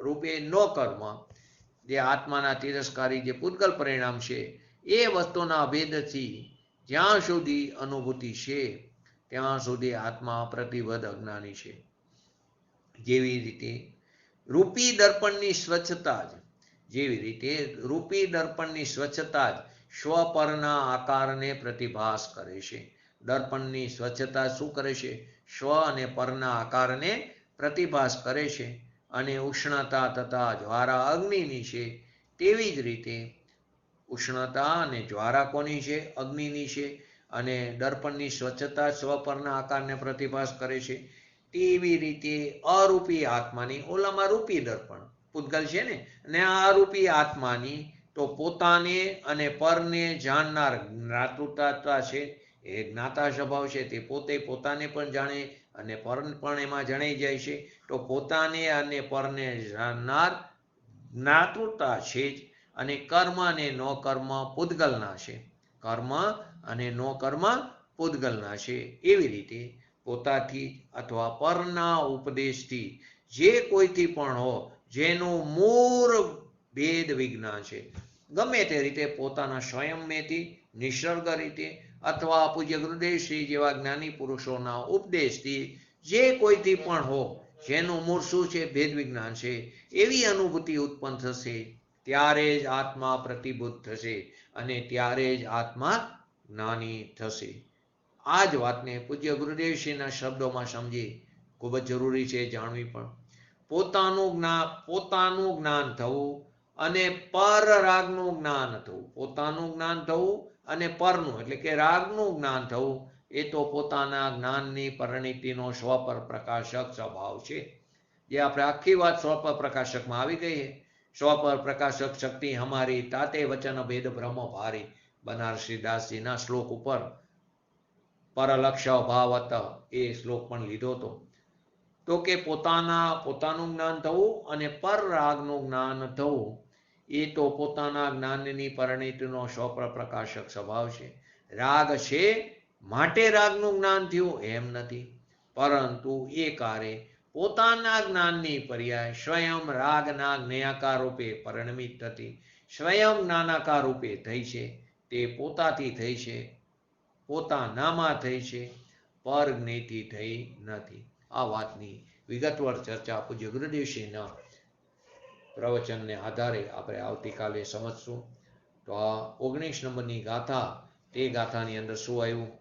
Speaker 1: રૂપે નો કર્મ, જે આત્માના તિરસ્કારી જે પૂદગલ પરિણામ છે એ વસ્તુના અભેદથી જ્યાં સુધી અનુભૂતિ છે ત્યાં સુધી આત્મા પ્રતિબદ્ધ અજ્ઞાની છે. જેવી રીતે રૂપી દર્પણની સ્વચ્છતા જ, જેવી રીતે રૂપી દર્પણની સ્વચ્છતા જ સ્વપરના આકારને પ્રતિભાસ કરે છે. દર્પણની સ્વચ્છતા શું કરે છે? સ્વ અને પરના આકારને પ્રતિભાસ કરે છે. અને ઉષ્ણતા તથા જ્વારા અગ્નિની છે, તેવી જ રીતે ઉષ્ણતા અને જ્વારા કોની છે? અગ્નિની છે. અને દર્પણની સ્વચ્છતા સ્વપરના આકારને પ્રતિભાસ કરે છે. તેવી રીતે અરૂપી આત્માની, ઓલામાં રૂપી દર્પણ પૂદગલ છે ને, અને આ અરૂપી આત્માની તો પોતાને અને પરને જાણનાર જ્ઞાતૃતા છે, એ જ્ઞાતા સ્વભાવ છે, તે પોતે પોતાને પણ જાણે અને પર પણ એમાં જણાઈ જાય છે. તો પોતાને અને પરને જાણનાર જ્ઞાતૃતા છે જ. અને કર્મ અને નો કર્મ પૂદગલના છે, કર્મ અને નો કર્મ પૂદગલના છે. એવી રીતે પોતાથી અથવા પરના ઉપદેશથી જે કોઈથી પણ હો, જેનું મૂળ ભેદ વિજ્ઞાન છે, ગમે તે રીતે પોતાના સ્વયંમેથી નિસર્ગ રીતે અથવા પૂજ્ય ગુરુદેવશ્રી જેવા જ્ઞાની પુરુષોના ઉપદેશથી જે કોઈથી પણ હો, જેનું મૂળ શું છે, ભેદ વિજ્ઞાન છે, એવી અનુભૂતિ ઉત્પન્ન થશે, ત્યારે જ આત્મા પ્રતિભૂત થશે અને ત્યારે જ આત્મા જ્ઞાની થશે. આ જ વાતને પૂજ્ય ગુરુદેવશ્રીના શબ્દોમાં સમજી ખૂબ જ જરૂરી છે જાણવી. પણ પોતાનું જ્ઞાન થવું અને પર રાગનું જ્ઞાન થવું, પોતાનું જ્ઞાન થવું અને પરનું એટલે કે રાગનું જ્ઞાન થવું, એ તો પોતાના જ્ઞાનની પરિણીતિનો સ્વપર પ્રકાશક સ્વભાવ છે. જે આપણે આખી વાત સ્વપર પ્રકાશકમાં આવી ગઈ છે. સ્વપર પ્રકાશક શક્તિ હમારી તાતે વચન ભેદ બ્રહ્મ ભારી, બનારસી દાસજીના શ્લોક ઉપર પરલક્ષ્ય ભાવત એ શ્લોક પણ લીધો હતો. તો કે પોતાનું જ્ઞાન થવું અને પર રાગનું જ્ઞાન થવું, એ તો પોતાના જ્ઞાનની પરિણીતિનો સ્વપ્રકાશક સ્વભાવ છે. રાગ છે માટે રાગનું જ્ઞાન થયું એમ નથી, પરંતુ એ કારે પોતાના જ્ઞાનની પર્યાય સ્વયં રાગના જ્ઞેયાકાર રૂપે પરિણમિત થતી, સ્વયં જ્ઞાનાકાર રૂપે થઈ છે. તે પોતાથી થઈ છે, પોતાનામાં થઈ છે, પર જ્ઞેયથી થઈ નથી. આ વાતની વિગતવાર ચર્ચા પૂજ્ય ગુરુદેવશ્રીના પ્રવચનને આધારે આપણે આવતીકાલે સમજશું. તો આ 19 નંબરની ગાથા, તે ગાથાની અંદર શું આવ્યું,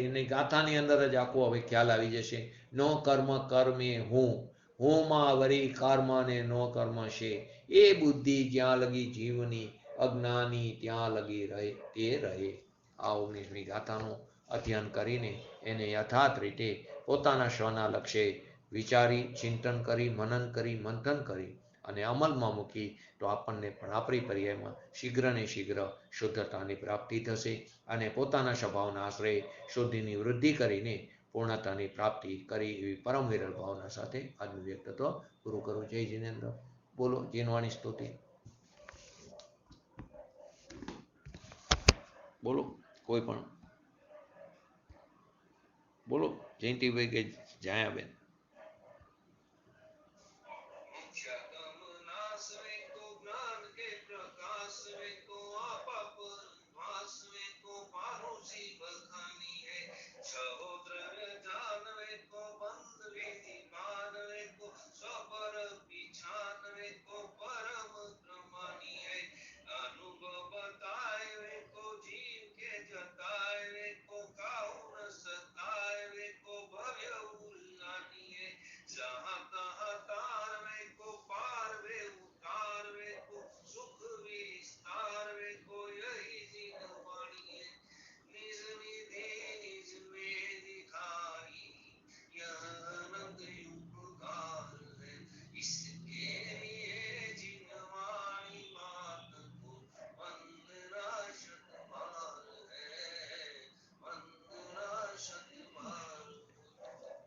Speaker 1: એની ગાથાની અંદર જ આખું હવે ખ્યાલ આવી જશે. નો કર્મ કર્મે હું માં વરી કર્મ ને નો કર્મ છે, એ બુદ્ધિ જ્યાં લગી જીવની, અજ્ઞાની ત્યાં લગી રહે તે રહે. આ 19મી ગાથાનું અધ્યયન કરીને એને યથાર્થ રીતે પોતાના સ્વના લક્ષ્યે વિચારી, ચિંતન કરી, મનન કરી, મંથન કરી અને અમલમાં મૂકી તો આપણને પણ આપણી પર્યાયમાં શીઘ્ર ને શીઘ્ર શુદ્ધતાની પ્રાપ્તિ થશે અને પોતાના સ્વભાવના આશ્રય શુદ્ધિની વૃદ્ધિ કરીને પૂર્ણતાની પ્રાપ્તિ કરી એવી પરમ વિરલ ભાવના સાથે આજનું વ્યક્તિત્વ પૂરું કરું. જય જિનેન્દ્ર. બોલો જીનવાણી સ્તુતિ. બોલો કોઈ પણ બોલો. જયંતિભાઈ કે જાયાબેન.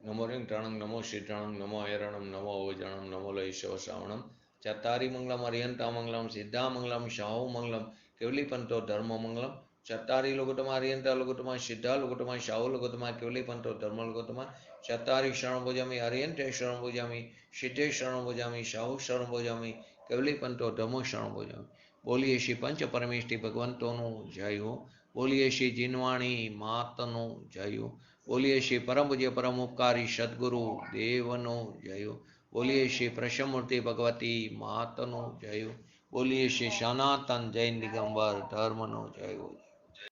Speaker 1: નમો રિંગટાણંગ નમો શ્રીટાણંગ નમો હૈરણમ નમો અવજાણમ નમો લઈશવ શ્રાવણમ ચત્તારી મંગલમ અરિયંતા મંગલમ સિદ્ધા મંગલમ શાહુ મંગલમ કેવલી પંતો ધર્મ મંગલમ ચત્તારી લોકોટમાં અરિયંતા લોકોટમાં સિદ્ધા લોકોટમાં શાહુ લોકોટમાં કેવલી પંતો ધર્મ લોકોટમાં ચત્તારી શરણ ભોજામી અરિયંતે શરણ ભોજામી સિદ્ધે શરણ ભોજામી શાહુ શરણ ભોજામી કેવલી પંતો ધર્મો શરણ ભોજામી. બોલીએ શ્રી પંચ પરમેષ્ઠી ભગવંતોનું જય હો. બોલીએ શ્રી જીનવાણી માતનું જય હો. બોલીએ શ્રી પરમ પૂજ્ય પરમ ઉપકારી સદગુરુ દેવનો જય હો. બોલીએ શ્રી પ્રસમૂર્તિ ભગવતી માતનો જય હો. બોલીએ શ્રી સનાતન જૈન દિગંબર ધર્મનો જય હો.